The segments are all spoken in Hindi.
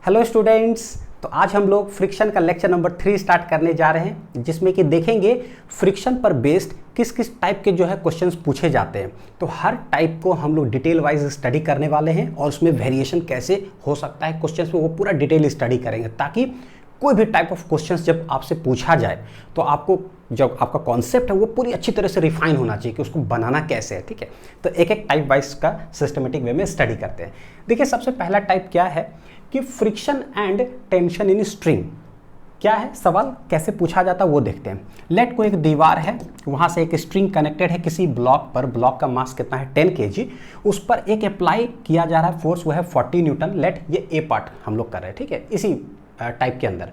Hello students. तो आज हम लोग फ्रिक्शन का लेक्चर नंबर 3 स्टार्ट करने जा रहे हैं, जिसमें कि देखेंगे फ्रिक्शन पर बेस्ड किस किस टाइप के जो है क्वेश्चंस पूछे जाते हैं। तो हर टाइप को हम लोग डिटेल वाइज स्टडी करने वाले हैं और उसमें वेरिएशन कैसे हो सकता है क्वेश्चंस में वो पूरा डिटेल स्टडी करेंगे, ताकि कोई भी टाइप ऑफ क्वेश्चंस जब आपसे पूछा जाए तो आपको जब आपका कॉन्सेप्ट है वो पूरी अच्छी तरह से रिफाइन होना चाहिए कि उसको बनाना कैसे है। ठीक है, तो एक एक टाइप वाइज का सिस्टमेटिक वे में स्टडी करते हैं। देखिए, सबसे पहला टाइप क्या है कि friction and tension in string. क्या है सवाल, कैसे पूछा जाता है वो देखते हैं। लेट को एक दीवार है, वहाँ से एक स्ट्रिंग कनेक्टेड है किसी ब्लॉक पर। ब्लॉक का मास कितना है 10 kg। उस पर एक अप्लाई किया जा रहा है फोर्स, वो है 40 न्यूटन। लेट ये ए पार्ट हम लोग कर रहे हैं, ठीक है, इसी टाइप के अंदर।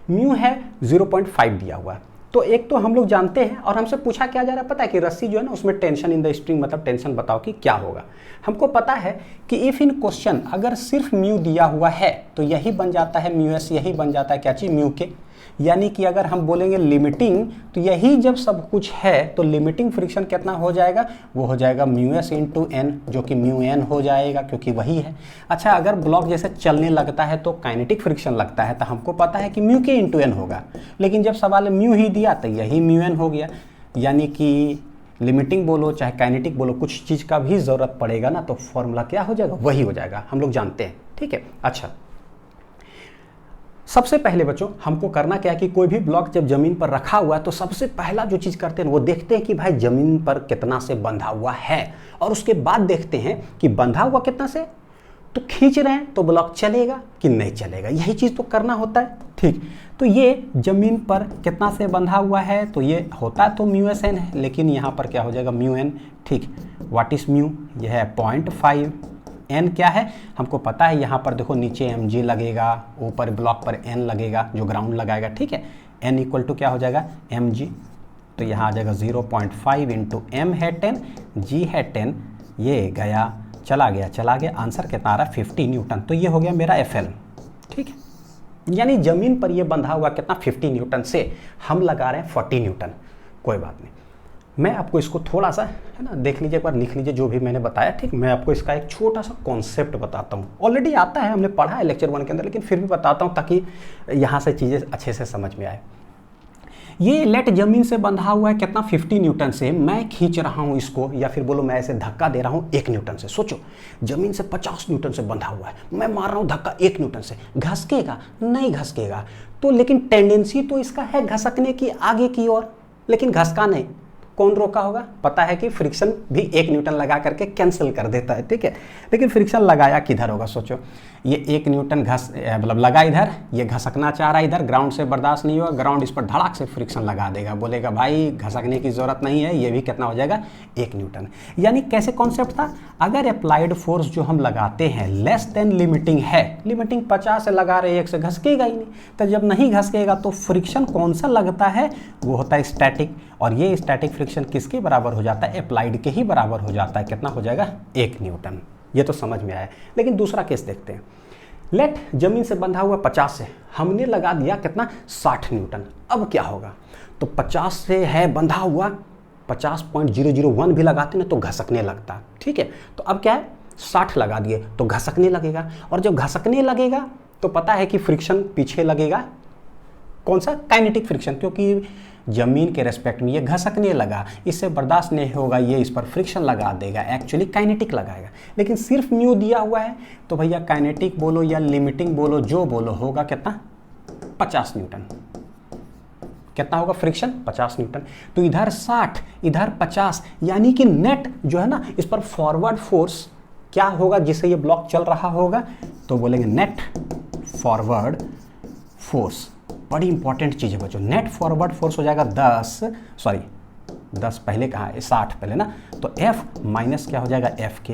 म्यू है 0.5 दिया हुआ है। तो एक तो हम लोग जानते हैं, और हमसे पूछा क्या जा रहा है पता है कि रस्सी जो है ना उसमें टेंशन इन द स्ट्रिंग, मतलब टेंशन बताओ कि क्या होगा। हमको पता है कि इफ इन क्वेश्चन अगर सिर्फ म्यू दिया हुआ है तो यही बन जाता है म्यू एस, यही बन जाता है क्या चीज म्यू के। यानी कि अगर हम बोलेंगे लिमिटिंग, तो यही जब सब कुछ है तो लिमिटिंग फ्रिक्शन कितना हो जाएगा, वो हो जाएगा म्यू एस इंटू एन, जो कि म्यू एन हो जाएगा क्योंकि वही है। अच्छा, अगर ब्लॉक जैसे चलने लगता है तो काइनेटिक फ्रिक्शन लगता है, तो हमको पता है कि म्यू के इंटू एन होगा। लेकिन जब सवाल म्यू ही दिया तो यही म्यू एन हो गया। यानी कि लिमिटिंग बोलो चाहे काइनेटिक बोलो, कुछ चीज़ का भी ज़रूरत पड़ेगा ना, तो फॉर्मूला क्या हो जाएगा, वही हो जाएगा। हम लोग जानते हैं, ठीक है। अच्छा, सबसे पहले बच्चों हमको करना क्या है कि कोई भी ब्लॉक जब जमीन पर रखा हुआ है तो सबसे पहला जो चीज़ करते हैं वो देखते हैं कि भाई जमीन पर कितना से बंधा हुआ है, और उसके बाद देखते हैं कि बंधा हुआ कितना से। तो खींच रहे हैं तो ब्लॉक चलेगा कि नहीं चलेगा, यही चीज़ तो करना होता है। ठीक, तो ये जमीन पर कितना से बंधा हुआ है, तो ये होता है तो म्यू एस एन है, लेकिन यहाँ पर क्या हो जाएगा म्यू एन। ठीक, व्हाट इज म्यू, यह है 0.5। एन क्या है हमको पता है, यहाँ पर देखो नीचे एम जी लगेगा, ऊपर ब्लॉक पर एन लगेगा जो ग्राउंड लगाएगा। ठीक है, एन इक्वल टू क्या हो जाएगा एम जी, तो यहाँ आ जाएगा 0.5 इंटू एम है 10, जी है 10, ये गया चला गया। आंसर कितना आ रहा है 50 न्यूटन। तो ये हो गया मेरा एफ एल। ठीक है, यानी जमीन पर ये बंधा हुआ कितना 50 न्यूटन से हम लगा रहे हैं 40 न्यूटन। कोई बात नहीं, मैं आपको इसको थोड़ा सा है ना देख लीजिए, एक बार लिख लीजिए जो भी मैंने बताया। ठीक, मैं आपको इसका एक छोटा सा कॉन्सेप्ट बताता हूँ। ऑलरेडी आता है, हमने पढ़ा है लेक्चर 1 के अंदर, लेकिन फिर भी बताता हूँ ताकि यहाँ से चीज़ें अच्छे से समझ में आए। ये लेट जमीन से बंधा हुआ है कितना 50 न्यूटन से। मैं खींच रहा हूँ इसको, या फिर बोलो मैं ऐसे धक्का दे रहा हूँ 1 न्यूटन से। सोचो जमीन से 50 न्यूटन से बंधा हुआ है, मैं मार रहा हूँ धक्का 1 न्यूटन से। घसकेगा नहीं घसकेगा, तो लेकिन टेंडेंसी तो इसका है घसकने की आगे की ओर, लेकिन घसका नहीं। कौन रोका होगा, पता है कि फ्रिक्शन भी 1 न्यूटन लगा करके कैंसिल कर देता है। ठीक है, लेकिन फ्रिक्शन लगाया किधर होगा, सोचो ये 1 न्यूटन मतलब लगा इधर, ये घसकना चाह रहा है इधर, ग्राउंड से बर्दाश्त नहीं होगा, ग्राउंड इस पर धड़ाक से फ्रिक्शन लगा देगा, बोलेगा भाई घसकने की जरूरत नहीं है, ये भी कितना हो जाएगा 1 न्यूटन। यानी कैसे कॉन्सेप्ट था, अगर अप्लाइड फोर्स जो हम लगाते हैं लेस देन लिमिटिंग है, लिमिटिंग 50 से लगा रहे 1 से, घसकेगा ही नहीं। तो जब नहीं घसकेगा तो फ्रिक्शन कौन सा लगता है, वो होता है स्टैटिक। और ये स्टैटिक फ्रिक्शन किसके बराबर हो जाता है, अप्लाइड के ही बराबर हो जाता है। कितना हो जाएगा 1 न्यूटन। ये तो समझ में आया। लेकिन दूसरा केस देखते हैं। लेट जमीन से बंधा हुआ 50 से, हमने लगा दिया कितना 60 न्यूटन। अब क्या होगा, तो 50 से है बंधा हुआ, 50.001 भी लगाते ना तो घसकने लगता। ठीक है, तो अब क्या है 60 लगा दिए तो घसकने लगेगा, और जब घसकने लगेगा तो पता है कि फ्रिक्शन पीछे लगेगा, कौन सा काइनेटिक फ्रिक्शन, क्योंकि जमीन के रेस्पेक्ट में ये घसकने लगा, इससे बर्दाश्त नहीं होगा, ये इस पर फ्रिक्शन लगा देगा, एक्चुअली काइनेटिक लगाएगा। लेकिन सिर्फ म्यू दिया हुआ है तो भैया काइनेटिक बोलो या लिमिटिंग बोलो, जो बोलो होगा कितना 50 न्यूटन। कितना होगा फ्रिक्शन 50 न्यूटन। तो इधर 60 इधर 50, यानी कि नेट जो है ना इस पर फॉरवर्ड फोर्स क्या होगा जिससे ये ब्लॉक चल रहा होगा, तो बोलेंगे नेट फॉरवर्ड फोर्स। बड़ी इंपॉर्टेंट चीज़ है बच्चों, नेट फॉरवर्ड फोर्स हो जाएगा 10 पहले कहाँ है 60 पहले ना, तो F माइनस क्या हो जाएगा F के,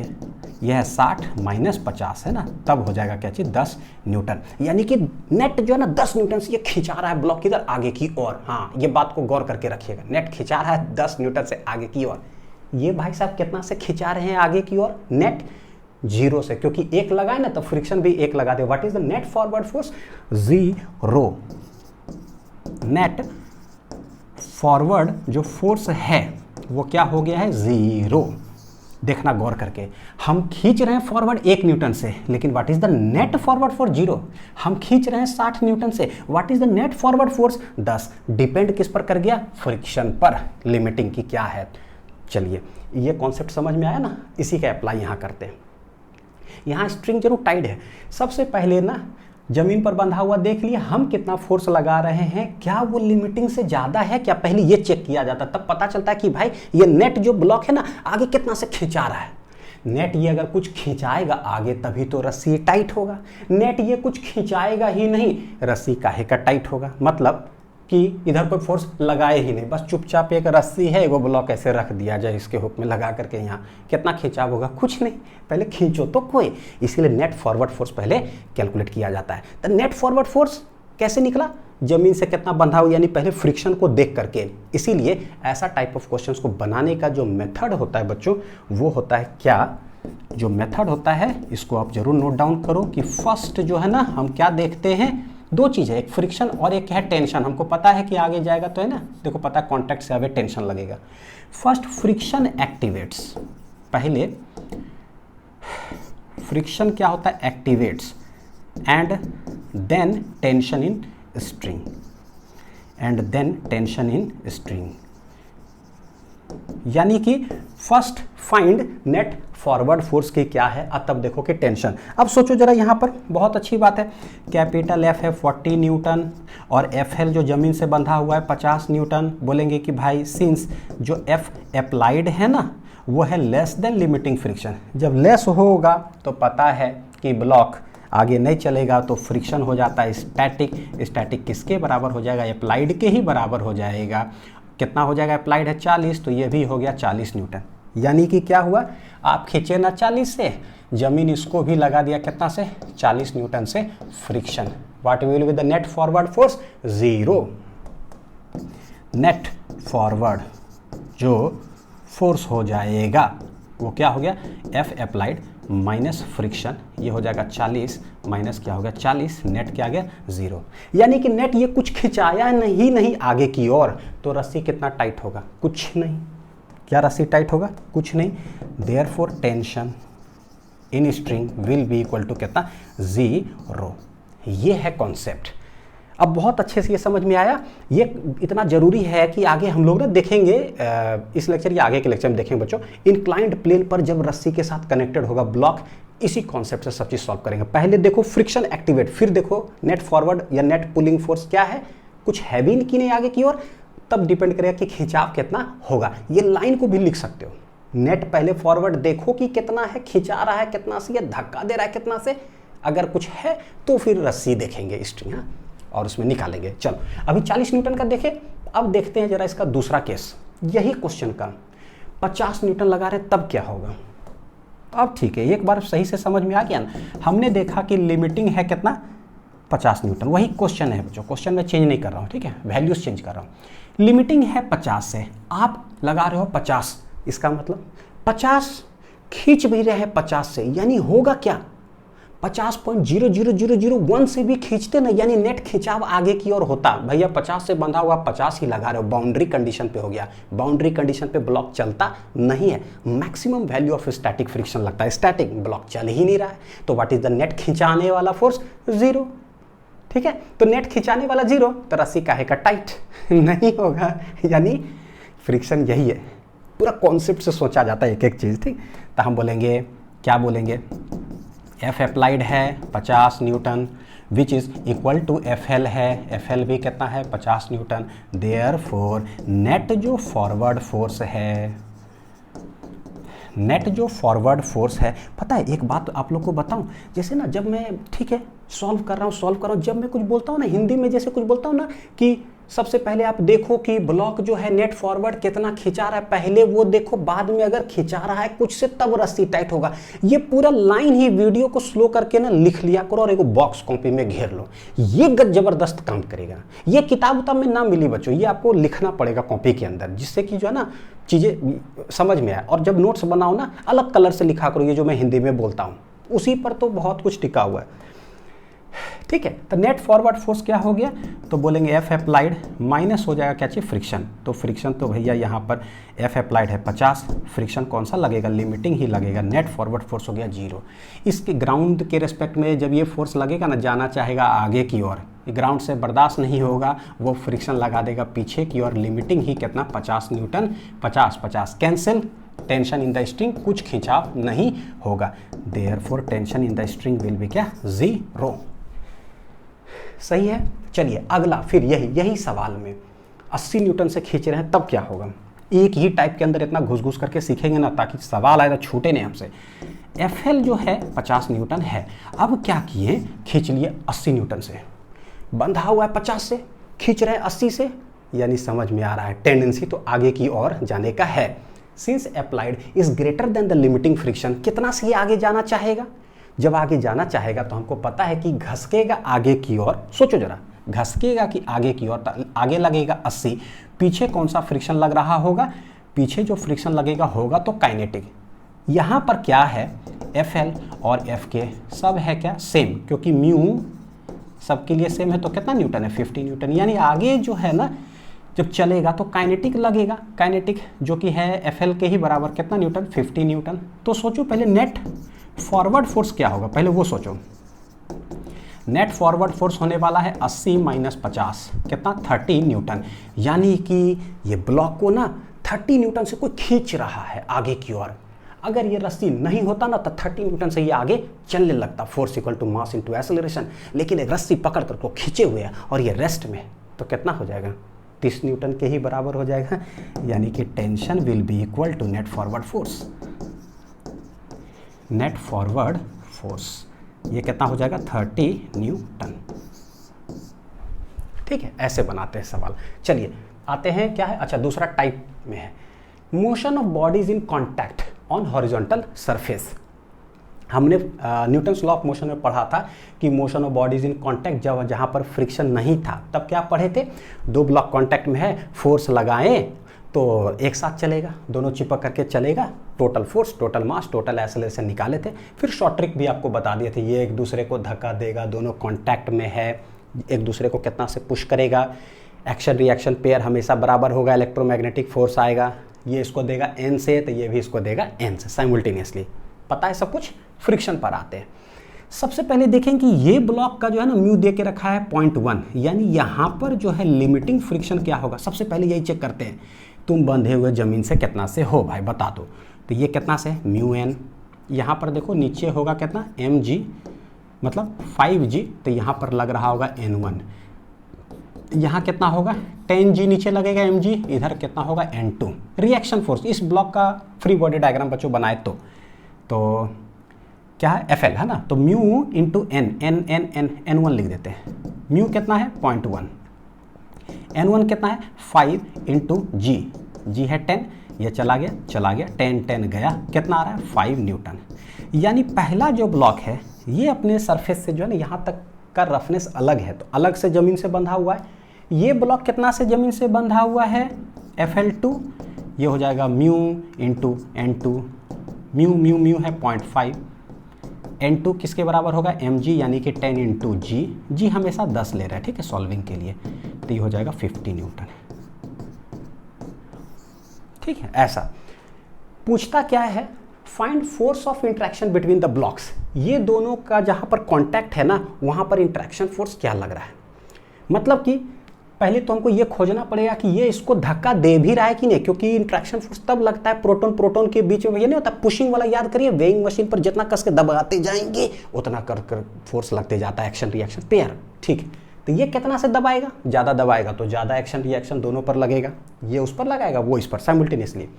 यह है 60 माइनस 50 है ना, तब हो जाएगा क्या चीज़ 10 न्यूटन। यानी कि नेट जो है ना 10 न्यूटन से ये खिंचा रहा है ब्लॉक किधर, आगे की ओर। हाँ, ये बात को गौर करके रखिएगा, नेट खिंचा रहा है 10 न्यूटन से आगे की ओर। ये भाई साहब कितना से खिंचा रहे हैं आगे की ओर, नेट 0 से, क्योंकि 1 लगाए ना तो फ्रिक्शन भी 1 लगा दे। What is the net forward force, 0। Net forward जो फोर्स है वो क्या हो गया है 0। देखना गौर करके, हम खींच रहे हैं फॉरवर्ड 1 न्यूटन से, लेकिन what is the net forward force 0। हम खींच रहे हैं 60 न्यूटन से, what is the net forward force 10। Depend किस पर कर गया? फ्रिक्शन पर। लिमिटिंग की क्या है? चलिए ये कॉन्सेप्ट समझ में आया ना, इसी का अप्लाई यहाँ करते हैं। यहाँ स्ट्रिंग जरूर टाइट है। सबसे पहले ना जमीन पर बंधा हुआ देख लिया, हम कितना फोर्स लगा रहे हैं, क्या वो लिमिटिंग से ज़्यादा है क्या, पहले ये चेक किया जाता, तब पता चलता है कि भाई ये नेट जो ब्लॉक है ना आगे कितना से खिंचा रहा है। नेट ये अगर कुछ खिंचाएगा आगे तभी तो रस्सी टाइट होगा, नेट ये कुछ खिंचाएगा ही नहीं, रस्सी काहे का टाइट होगा। मतलब कि इधर कोई फोर्स लगाए ही नहीं, बस चुपचाप एक रस्सी है वो ब्लॉक ऐसे रख दिया जाए इसके हुक में लगा करके, यहाँ कितना खिंचाव होगा? कुछ नहीं, पहले खींचो तो कोई। इसीलिए नेट फॉरवर्ड फोर्स पहले कैलकुलेट किया जाता है। तो नेट फॉरवर्ड फोर्स कैसे निकला? जमीन से कितना बंधा हुआ, यानी पहले फ्रिक्शन को देख करके। इसीलिए ऐसा टाइप ऑफ क्वेश्चंस को बनाने का जो मेथड होता है बच्चों, वो होता है क्या? जो मेथड होता है इसको आप जरूर नोट डाउन करो कि फर्स्ट जो है ना हम क्या देखते हैं, दो चीज़ है, एक फ्रिक्शन और एक है टेंशन। हमको पता है कि आगे जाएगा तो है ना, देखो पता है कॉन्टैक्ट से आगे टेंशन लगेगा। फर्स्ट फ्रिक्शन एक्टिवेट्स, पहले फ्रिक्शन क्या होता है? Activates and then tension in string, and then tension in string. यानी कि first find net forward force की क्या है, तब देखो कि टेंशन। अब सोचो जरा यहाँ पर, बहुत अच्छी बात है, कैपिटल एफ है 40 न्यूटन और एफ एल जो जमीन से बंधा हुआ है 50 न्यूटन। बोलेंगे कि भाई सिंस जो एफ अप्लाइड है ना वो है लेस देन लिमिटिंग फ्रिक्शन, जब लेस होगा तो पता है कि ब्लॉक आगे नहीं चलेगा, तो फ्रिक्शन हो जाता है स्टैटिक। स्टैटिक किसके बराबर हो जाएगा? अप्लाइड के ही बराबर हो जाएगा। कितना हो जाएगा? अप्लाइड है 40, तो ये भी हो गया 40 न्यूटन। यानी कि क्या हुआ, आप खींचे ना 40 से, जमीन इसको भी लगा दिया कितना से? 40 न्यूटन से friction. What will be the net forward force? 0। Net forward जो फोर्स हो जाएगा वो क्या हो गया? एफ अप्लाइड माइनस फ्रिक्शन, ये हो जाएगा 40 माइनस क्या हो गया? 40, नेट क्या आ गया? 0। यानी कि नेट ये कुछ खिंचाया नहीं आगे की ओर, तो रस्सी कितना टाइट होगा? कुछ नहीं। क्या रस्सी टाइट होगा? कुछ नहीं। Therefore tension in string will be equal to कितना? 0। ये है कॉन्सेप्ट। अब बहुत अच्छे से ये समझ में आया। ये इतना ज़रूरी है कि आगे हम लोग ना देखेंगे, इस लेक्चर या आगे के लेक्चर में देखेंगे बच्चों, इंक्लाइंड प्लेन पर जब रस्सी के साथ कनेक्टेड होगा ब्लॉक, इसी कॉन्सेप्ट से सब चीज़ सॉल्व करेंगे। पहले देखो फ्रिक्शन एक्टिवेट, फिर देखो नेट फॉरवर्ड या नेट पुलिंग फोर्स क्या है, कुछ हैवी कि नहीं आगे की ओर, तब डिपेंड करेगा कि खिंचाव कितना होगा। ये लाइन को भी लिख सकते हो, नेट पहले फॉरवर्ड देखो कि कितना है, खिंचा रहा है कितना से, या धक्का दे रहा है कितना से, अगर कुछ है तो फिर रस्सी देखेंगे स्ट्रिंग, हाँ, और उसमें निकालेंगे। चलो अभी 40 न्यूटन का देखें। अब देखते हैं जरा इसका दूसरा केस, यही क्वेश्चन का 50 न्यूटन लगा रहे तब क्या होगा। अब ठीक है, एक बार सही से समझ में आ गया ना। हमने देखा कि लिमिटिंग है कितना? 50 न्यूटन। वही क्वेश्चन है बच्चों, क्वेश्चन में चेंज नहीं कर रहा हूँ, ठीक है, वैल्यूज चेंज कर रहा हूँ। लिमिटिंग है 50 से, आप लगा रहे हो 50, इसका मतलब 50 खींच भी रहे हैं 50 से, यानी होगा क्या? 50.00001 से भी खींचते ना, यानी नेट खिंचाव आगे की ओर होता। भैया 50 से बंधा हुआ 50 ही लगा रहे हो, बाउंड्री कंडीशन पे हो गया। बाउंड्री कंडीशन पे ब्लॉक चलता नहीं है, maximum value of static friction लगता है, स्टैटिक ब्लॉक चल ही नहीं रहा है, तो व्हाट इज द नेट खिंचाने वाला फोर्स? 0। ठीक है, तो नेट खिंचाने वाला 0, तो रस्सी काहे का टाइट नहीं होगा, यानी फ्रिक्शन यही है। पूरा कॉन्सेप्ट से सोचा जाता है एक एक चीज़, ठीक। तो हम बोलेंगे, क्या बोलेंगे? एफ अप्लाइड है 50 newton which is equal to F L है, एफ एल भी कितना है? 50 न्यूटन। देयरफॉर नेट जो फॉरवर्ड फोर्स है, नेट जो फॉरवर्ड फोर्स है, पता है एक बात आप लोग को बताऊं, जैसे ना जब मैं, ठीक है, सॉल्व कर रहा हूँ, जब मैं कुछ बोलता हूँ ना हिंदी में, जैसे कुछ बोलता हूँ ना कि सबसे पहले आप देखो कि ब्लॉक जो है नेट फॉरवर्ड कितना खिंचा रहा है, पहले वो देखो, बाद में अगर खिंचा रहा है कुछ से तब रस्सी टाइट होगा। ये पूरा लाइन ही वीडियो को स्लो करके ना लिख लिया करो और एक बॉक्स कॉपी में घेर लो, ये जबरदस्त काम करेगा। ये किताब उताब में ना मिली बच्चों, ये आपको लिखना पड़ेगा कॉपी के अंदर, जिससे कि जो है ना चीज़ें समझ में आए। और जब नोट्स बनाओ ना अलग कलर से लिखा करो, ये जो मैं हिंदी में बोलता हूँ उसी पर तो बहुत कुछ टिका हुआ है, ठीक है। तो नेट फॉरवर्ड फोर्स क्या हो गया? तो बोलेंगे एफ अप्लाइड माइनस हो जाएगा क्या चाहिए, फ्रिक्शन। तो फ्रिक्शन तो भैया यहाँ पर एफ अप्लाइड है 50, फ्रिक्शन कौन सा लगेगा, लिमिटिंग ही लगेगा, नेट फॉरवर्ड फोर्स हो गया 0। इसके ग्राउंड के रिस्पेक्ट में जब ये फोर्स लगेगा ना, जाना चाहेगा आगे की ओर, ग्राउंड से बर्दाश्त नहीं होगा, वो फ्रिक्शन लगा देगा पीछे की ओर, लिमिटिंग ही कितना 50 Newton, 50 cancel, tension in the string, कुछ खिंचाव नहीं होगा, therefore tension in the string will B क्या, 0। सही है। चलिए अगला, फिर यही सवाल में 80 न्यूटन से खींच रहे हैं तब क्या होगा। एक ही टाइप के अंदर इतना घुस घुस करके सीखेंगे ना, ताकि सवाल आए तो छूटे नहीं हमसे। एफएल जो है 50 न्यूटन है, अब क्या किए, खींच लिए 80 न्यूटन से, बंधा हुआ है 50 से, खींच रहे हैं 80 से, यानी समझ में आ रहा है टेंडेंसी तो आगे की ओर जाने का है। Since applied is greater than the limiting friction, कितना से आगे जाना चाहेगा, जब आगे जाना चाहेगा तो हमको पता है कि घसकेगा आगे की ओर, सोचो जरा, घसकेगा कि आगे की ओर, आगे लगेगा 80, पीछे कौन सा फ्रिक्शन लग रहा होगा, पीछे जो फ्रिक्शन लगेगा होगा तो काइनेटिक। यहाँ पर क्या है, एफएल और एफ के सब है क्या, सेम, क्योंकि म्यू सबके लिए सेम है, तो कितना न्यूटन है, 50 न्यूटन, यानी आगे जो है ना जब चलेगा तो काइनेटिक लगेगा, काइनेटिक जो कि है एफएल के ही बराबर, कितना न्यूटन, 50 न्यूटन। तो सोचो पहले नेट फॉरवर्ड फोर्स क्या होगा, पहले वो सोचो। नेट फॉरवर्ड फोर्स होने वाला है 80 माइनस 50, कितना, 30 न्यूटन, यानी कि ये ब्लॉक को ना 30 न्यूटन से कोई खींच रहा है आगे की ओर। अगर ये रस्सी नहीं होता ना तो 30 न्यूटन से ये आगे चलने लगता, force equal to mass into acceleration, लेकिन एक रस्सी पकड़ कर को खींचे हुए है और ये रेस्ट में, तो कितना हो जाएगा, 30 न्यूटन के ही बराबर हो जाएगा, यानी कि tension will be equal to net forward force. Net forward force ये कितना हो जाएगा, 30 न्यूटन। ठीक है, ऐसे बनाते हैं सवाल। चलिए आते हैं, क्या है, अच्छा दूसरा टाइप में है, motion of bodies in contact on horizontal surface. हमने न्यूटन्स लॉ ऑफ मोशन में पढ़ा था कि motion of bodies in contact, जब जहाँ पर फ्रिक्शन नहीं था तब क्या पढ़े थे, दो ब्लॉक कॉन्टैक्ट में है, फोर्स लगाएं तो एक साथ चलेगा, दोनों चिपक करके चलेगा, total force, total mass, total acceleration निकाले थे। फिर शॉर्ट ट्रिक भी आपको बता दिए थे, ये एक दूसरे को धक्का देगा, दोनों कॉन्टैक्ट में है, एक दूसरे को कितना से पुश करेगा, एक्शन रिएक्शन पेयर हमेशा बराबर होगा, इलेक्ट्रोमैग्नेटिक फोर्स आएगा, ये इसको देगा एन से तो ये भी इसको देगा एन से, साइमल्टेनियसली। पता है सब कुछ। फ्रिक्शन पर आते हैं। सबसे पहले देखें कि ये ब्लॉक का जो है ना म्यू दे के रखा है 0.1, यानी यहाँ पर जो है लिमिटिंग फ्रिक्शन क्या होगा, सबसे पहले यही चेक करते हैं, तुम बंधे हुए ज़मीन से कितना से हो भाई, बता दो। तो ये कितना से, म्यू एन, यहाँ पर देखो नीचे होगा कितना, एम जी, मतलब 5G, तो यहाँ पर लग रहा होगा N1, यहाँ कितना होगा 10G नीचे लगेगा mg, इधर कितना होगा N2। रिएक्शन फोर्स, इस ब्लॉक का फ्री बॉडी डायग्राम बच्चों बनाए तो क्या है, FL है ना, तो म्यू इंटू N1 लिख देते हैं। म्यू कितना है 0.1, N1 कितना है 5 इंटू जी है 10, ये चला गया 10 गया, कितना आ रहा है 5 न्यूटन। यानी पहला जो ब्लॉक है ये अपने सरफेस से जो है ना यहाँ तक का रफनेस अलग है, तो अलग से ज़मीन से बंधा हुआ है। ये ब्लॉक कितना से ज़मीन से बंधा हुआ है, FL2, ये हो जाएगा म्यू इंटू N2, म्यू है 0.5, N2 किसके बराबर होगा, mg, यानी कि 10 इंटू जी हमेशा 10 ले रहा है, ठीक है, सॉल्विंग के लिए, तो ये हो जाएगा 50 न्यूटन। ठीक है, ऐसा पूछता क्या है, find force of interaction between the blocks. ये दोनों का जहां पर कांटेक्ट है ना, वहां पर इंटरेक्शन फोर्स क्या लग रहा है, मतलब कि पहले तो हमको ये खोजना पड़ेगा कि ये इसको धक्का दे भी रहा है कि नहीं, क्योंकि इंट्रैक्शन फोर्स तब लगता है प्रोटॉन प्रोटॉन के बीच में, ये नहीं होता पुशिंग वाला, याद करिए वेइंग मशीन पर जितना कस के दबाते जाएंगे उतना कर फोर्स लगते जाता है, एक्शन रिएक्शन पेयर। ठीक, तो ये कितना से दबाएगा, ज़्यादा दबाएगा तो ज़्यादा एक्शन रिएक्शन दोनों पर लगेगा, ये उस पर लगाएगा वो इस पर, साइमल्टेनियसली।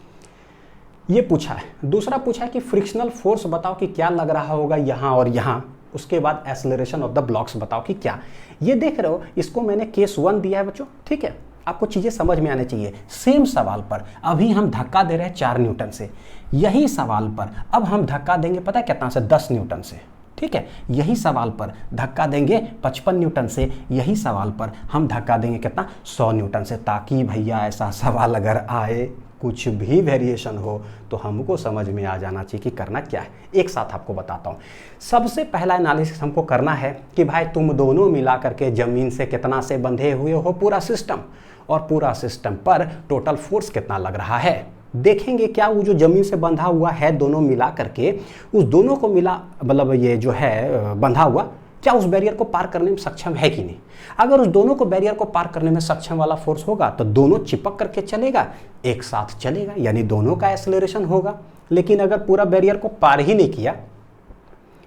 ये पूछा है। दूसरा पूछा है कि फ्रिक्शनल फोर्स बताओ कि क्या लग रहा होगा यहाँ और यहाँ, उसके बाद एक्सेलरेशन ऑफ द ब्लॉक्स बताओ कि क्या। ये देख रहे हो, इसको मैंने केस 1 दिया है बच्चों, ठीक है, आपको चीज़ें समझ में आने चाहिए। सेम सवाल पर अभी हम धक्का दे रहे हैं 4 न्यूटन से, यही सवाल पर अब हम धक्का देंगे पता है कितना से, 10 न्यूटन से, ठीक है। यही सवाल पर धक्का देंगे 55 न्यूटन से, यही सवाल पर हम धक्का देंगे कितना, 100 न्यूटन से, ताकि भैया ऐसा सवाल अगर आए कुछ भी वेरिएशन हो तो हमको समझ में आ जाना चाहिए कि करना क्या है। एक साथ आपको बताता हूँ। सबसे पहला एनालिसिस हमको करना है कि भाई तुम दोनों मिला करके ज़मीन से कितना से बंधे हुए हो पूरा सिस्टम, और पूरा सिस्टम पर टोटल फोर्स कितना लग रहा है। देखेंगे क्या वो जो ज़मीन से बंधा हुआ है दोनों मिला करके, उस दोनों को मिला मतलब ये जो है बंधा हुआ, क्या उस बैरियर को पार करने में सक्षम है कि नहीं। अगर उस दोनों को बैरियर को पार करने में सक्षम वाला फोर्स होगा तो दोनों चिपक करके चलेगा, एक साथ चलेगा, यानी दोनों का एक्सेलरेशन होगा। लेकिन अगर पूरा बैरियर को पार ही नहीं किया,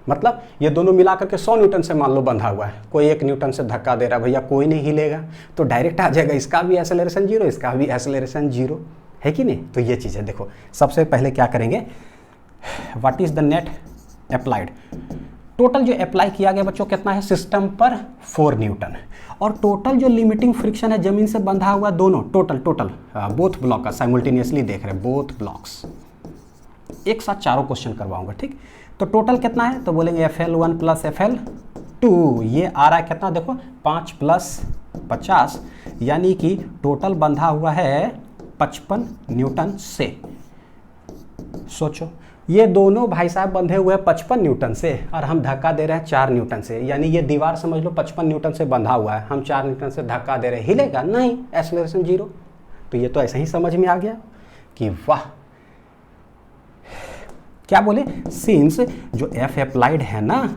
मतलब ये दोनों मिला करके 100 न्यूटन से मान लो बंधा हुआ है, कोई 1 न्यूटन से धक्का दे रहा है, भैया कोई नहीं हिलेगा, तो डायरेक्ट आ जाएगा इसका भी एक्सेलरेशन जीरो, इसका भी एक्सेलरेशन जीरो, है कि नहीं। तो ये चीज़ है। देखो सबसे पहले क्या करेंगे, what is the net applied. Total जो अप्लाई किया गया बच्चों कितना है सिस्टम पर 4 न्यूटन, और टोटल जो लिमिटिंग फ्रिक्शन है जमीन से बंधा हुआ दोनों टोटल बोथ ब्लॉक का साइमल्टेनियसली देख रहे हैं, बोथ ब्लॉक्स एक साथ चारों क्वेश्चन करवाऊंगा, ठीक। तो टोटल कितना है तो बोलेंगे FL1 प्लस FL2, ये आ रहा है कितना देखो 5 प्लस 50, यानी कि टोटल बंधा हुआ है 55 न्यूटन से। सोचो ये दोनों भाई साहब बंधे हुए हैं 55 न्यूटन से, और हम धक्का दे रहे हैं 4 न्यूटन से, यानी ये दीवार समझ लो 55 न्यूटन से बंधा हुआ है, हम 4 न्यूटन से धक्का दे रहे हैं, हिलेगा नहीं, एक्सेलरेशन जीरो। तो ये तो ऐसे ही समझ में आ गया कि वाह। क्या बोले, सिंस जो F अप्लाइड है ना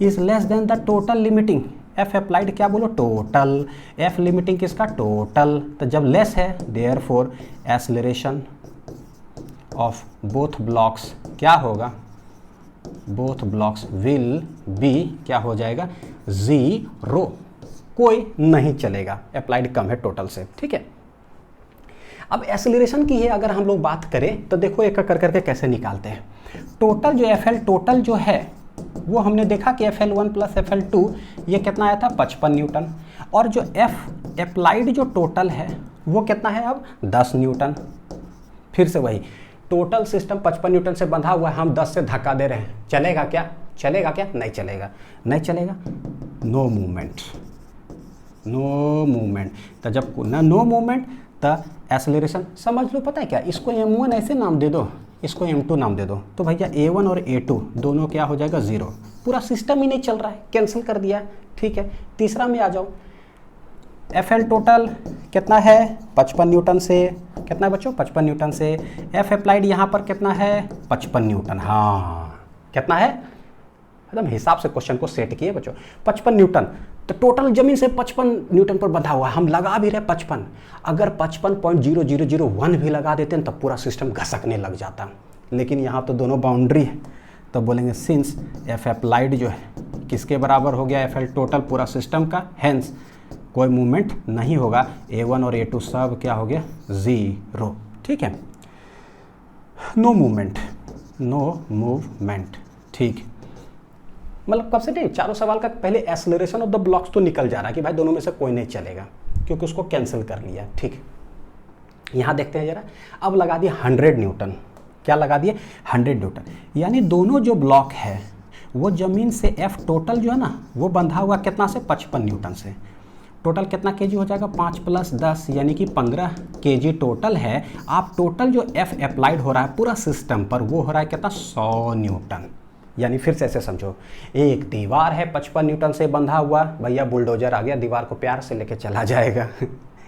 is less than the total limiting, F applied क्या बोलो टोटल, F लिमिटिंग किसका टोटल, तो जब लेस है therefore acceleration of both blocks क्या होगा, बोथ ब्लॉक्स विल बी क्या हो जाएगा जीरो, कोई नहीं चलेगा, अप्लाइड कम है टोटल से, ठीक है। अब एक्सेलरेशन की है अगर हम लोग बात करें तो देखो एक कर करके कैसे निकालते हैं। टोटल जो FL टोटल जो है वो हमने देखा कि FL1 प्लस FL2 ये कितना आया था 55 न्यूटन, और जो F अप्लाइड जो टोटल है वो कितना है अब 10 न्यूटन। फिर से वही टोटल सिस्टम 55 न्यूटन से बंधा हुआ है, हम 10 से धक्का दे रहे हैं, चलेगा क्या, चलेगा क्या, नहीं चलेगा, नहीं चलेगा, नो मूवमेंट, नो मूवमेंट। तो जब ना नो मूवमेंट तो एक्सेलरेशन समझ लो, पता है क्या, इसको M1 ऐसे नाम दे दो, इसको M2 नाम दे दो, तो भैया A1 और A2 दोनों क्या हो जाएगा जीरो, पूरा सिस्टम ही नहीं चल रहा है, कैंसिल कर दिया, ठीक है। तीसरा में आ जाओ, FL टोटल कितना है 55 न्यूटन से, कितना है बच्चों 55 न्यूटन से, F अप्लाइड यहाँ पर कितना है 55 न्यूटन, हाँ कितना है एकदम हिसाब से क्वेश्चन को सेट किए बच्चों 55 न्यूटन। तो टोटल जमीन से 55 न्यूटन पर बंधा हुआ है, हम लगा भी रहे 55, अगर 55.0001 भी लगा देते हैं तब पूरा सिस्टम घसकने लग जाता, लेकिन यहाँ तो दोनों बाउंड्री है, तो बोलेंगे सिंस F अप्लाइड जो है किसके बराबर हो गया FL टोटल पूरा सिस्टम का, हेंस कोई मूवमेंट नहीं होगा, A1 और A2 सब क्या हो गया जीरो, ठीक है, नो मूवमेंट, नो मूवमेंट, ठीक। मतलब कब से नहीं, चारों सवाल का पहले एक्सेलरेशन ऑफ द ब्लॉक्स तो निकल जा रहा है कि भाई दोनों में से कोई नहीं चलेगा क्योंकि उसको कैंसिल कर लिया, ठीक। यहाँ देखते हैं जरा, अब लगा दिए 100 न्यूटन, क्या लगा दिए 100 न्यूटन, यानी दोनों जो ब्लॉक है वो जमीन से F टोटल जो है ना वो बंधा हुआ कितना से 55 न्यूटन से, टोटल कितना केजी हो जाएगा 5 प्लस 10 यानी कि 15 केजी टोटल है। आप टोटल जो F अप्लाइड हो रहा है पूरा सिस्टम पर वो हो रहा है कितना 100 न्यूटन, यानी फिर से ऐसे समझो, एक दीवार है 55 न्यूटन से बंधा हुआ, भैया बुलडोजर आ गया दीवार को प्यार से लेके चला जाएगा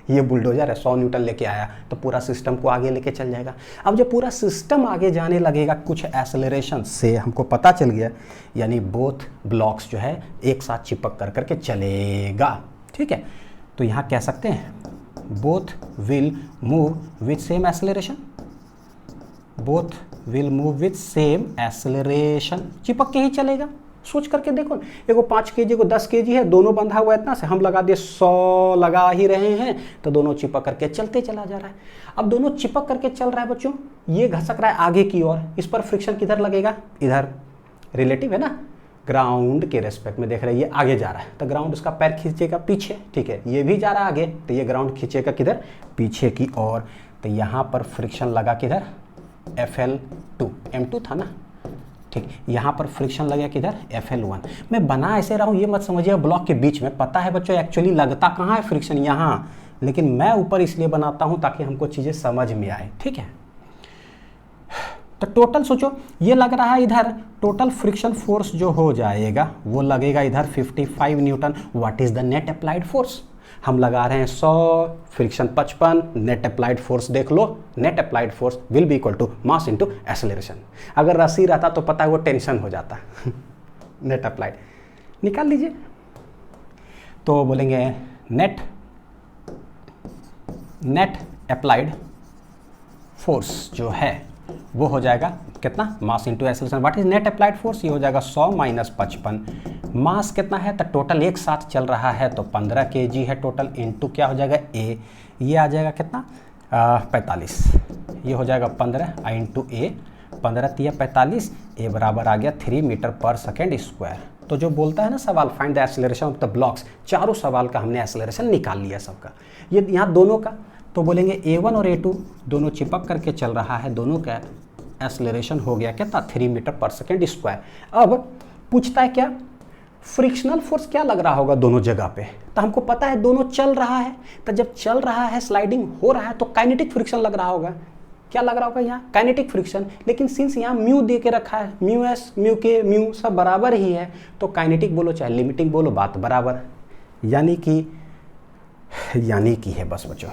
ये बुलडोजर है 100 न्यूटन लेके आया तो पूरा सिस्टम को आगे लेके चल जाएगा। अब जब पूरा सिस्टम आगे जाने लगेगा कुछ एक्सेलरेशन से हमको पता चल गया, यानी बोथ ब्लॉक्स जो है एक साथ चिपक कर करके चलेगा, ठीक है। तो यहाँ कह सकते हैं both will move with same acceleration, both will move with same acceleration, चिपक के ही चलेगा। सोच करके देखो, एगो 5 केजी को 10 केजी है, दोनों बंधा हुआ है इतना से, हम लगा दिए 100 लगा ही रहे हैं तो दोनों चिपक करके चलते चला जा रहा है। अब दोनों चिपक करके चल रहा है बच्चों, ये घसक रहा है आगे की ओर, इस पर फ्रिक्शन किधर लगेगा, इधर, रिलेटिव है ना, ग्राउंड के रेस्पेक्ट में देख रहे हैं ये आगे जा रहा है तो ग्राउंड उसका पैर खींचेगा पीछे, ठीक है, ये भी जा रहा है आगे तो ये ग्राउंड खींचेगा किधर, पीछे की ओर। तो यहाँ पर फ्रिक्शन लगा किधर FL2, M2 था ना, ठीक, यहाँ पर फ्रिक्शन लगा किधर FL1। मैं बना ऐसे रहा हूँ ये मत समझिए ब्लॉक के बीच में, पता है बच्चों एक्चुअली लगता कहाँ है फ्रिक्शन, यहाँ लेकिन मैं ऊपर इसलिए बनाता हूं ताकि हमको चीज़ें समझ में आए, ठीक है। तो टोटल सोचो, ये लग रहा है इधर टोटल फ्रिक्शन फोर्स जो हो जाएगा वो लगेगा इधर 55 Newton. What is the net applied force? हम लगा रहे हैं 100, फ्रिक्शन 55, नेट अप्लाइड फोर्स देख लो, net applied force will be equal to mass into acceleration. अगर रस्सी रहता तो पता है वो टेंशन हो जाता नेट अप्लाइड निकाल लीजिए। तो बोलेंगे नेट अप्लाइड फोर्स जो है वो हो जाएगा कितना, मास into acceleration. What is net applied force? ये हो जाएगा 100 माइनस 55, मास कितना है तो टोटल एक साथ चल रहा है तो 15 kg है टोटल, इंटू क्या हो जाएगा ए, ये आ जाएगा कितना 45, ये हो जाएगा 15 इंटू ए, 15 तिया 45, ए बराबर आ गया 3 मीटर पर सेकेंड स्क्वायर। तो जो बोलता है ना सवाल find the acceleration of the blocks, चारों सवाल का हमने एक्सेलरेशन निकाल लिया सबका, ये यहाँ दोनों का। तो बोलेंगे A1 और A2 दोनों चिपक करके चल रहा है, दोनों का एक्सेलरेशन हो गया कितना 3 मीटर पर सेकेंड स्क्वायर। अब पूछता है क्या फ्रिक्शनल फोर्स क्या लग रहा होगा दोनों जगह पे, तो हमको पता है दोनों चल रहा है, तो जब चल रहा है स्लाइडिंग हो रहा है तो काइनेटिक फ्रिक्शन लग रहा होगा। क्या लग रहा होगा यहाँ काइनेटिक फ्रिक्शन, लेकिन सिंस यहाँ म्यू दे के रखा है, म्यू एस म्यू के म्यू सब बराबर ही है, तो काइनेटिक बोलो चाहे लिमिटिंग बोलो बात बराबर, यानी कि है बस बच्चों।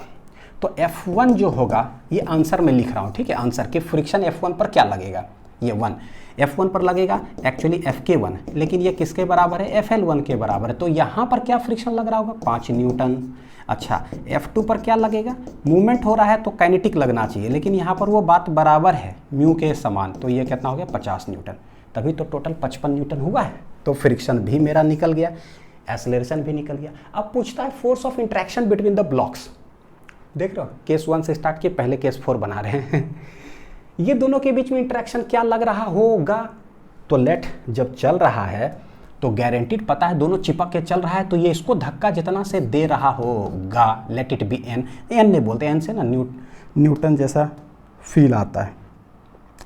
तो F1 जो होगा ये आंसर में लिख रहा हूँ, ठीक है, आंसर के फ्रिक्शन F1 पर क्या लगेगा, ये 1 F1 पर लगेगा, एक्चुअली FK1, लेकिन ये किसके बराबर है FL1 के बराबर है, तो यहाँ पर क्या फ्रिक्शन लग रहा होगा 5 न्यूटन। अच्छा F2 पर क्या लगेगा, मूवमेंट हो रहा है तो काइनेटिक लगना चाहिए, लेकिन यहाँ पर वो बात बराबर है म्यू के समान, तो ये कितना हो गया 50 न्यूटन, तभी तो टोटल 55 न्यूटन हुआ है। तो फ्रिक्शन भी मेरा निकल गया, एक्सेलरेशन भी निकल गया। अब पूछता है force of interaction between the blocks, देख रहे हो केस 1 से स्टार्ट किए, पहले केस 4 बना रहे हैं ये दोनों के बीच में इंटरेक्शन क्या लग रहा होगा, तो लेट जब चल रहा है तो गारंटीड पता है दोनों चिपक के चल रहा है, तो ये इसको धक्का जितना से दे रहा होगा, let it be N, N नहीं बोलते, एन से ना न्यूटन जैसा फील आता है,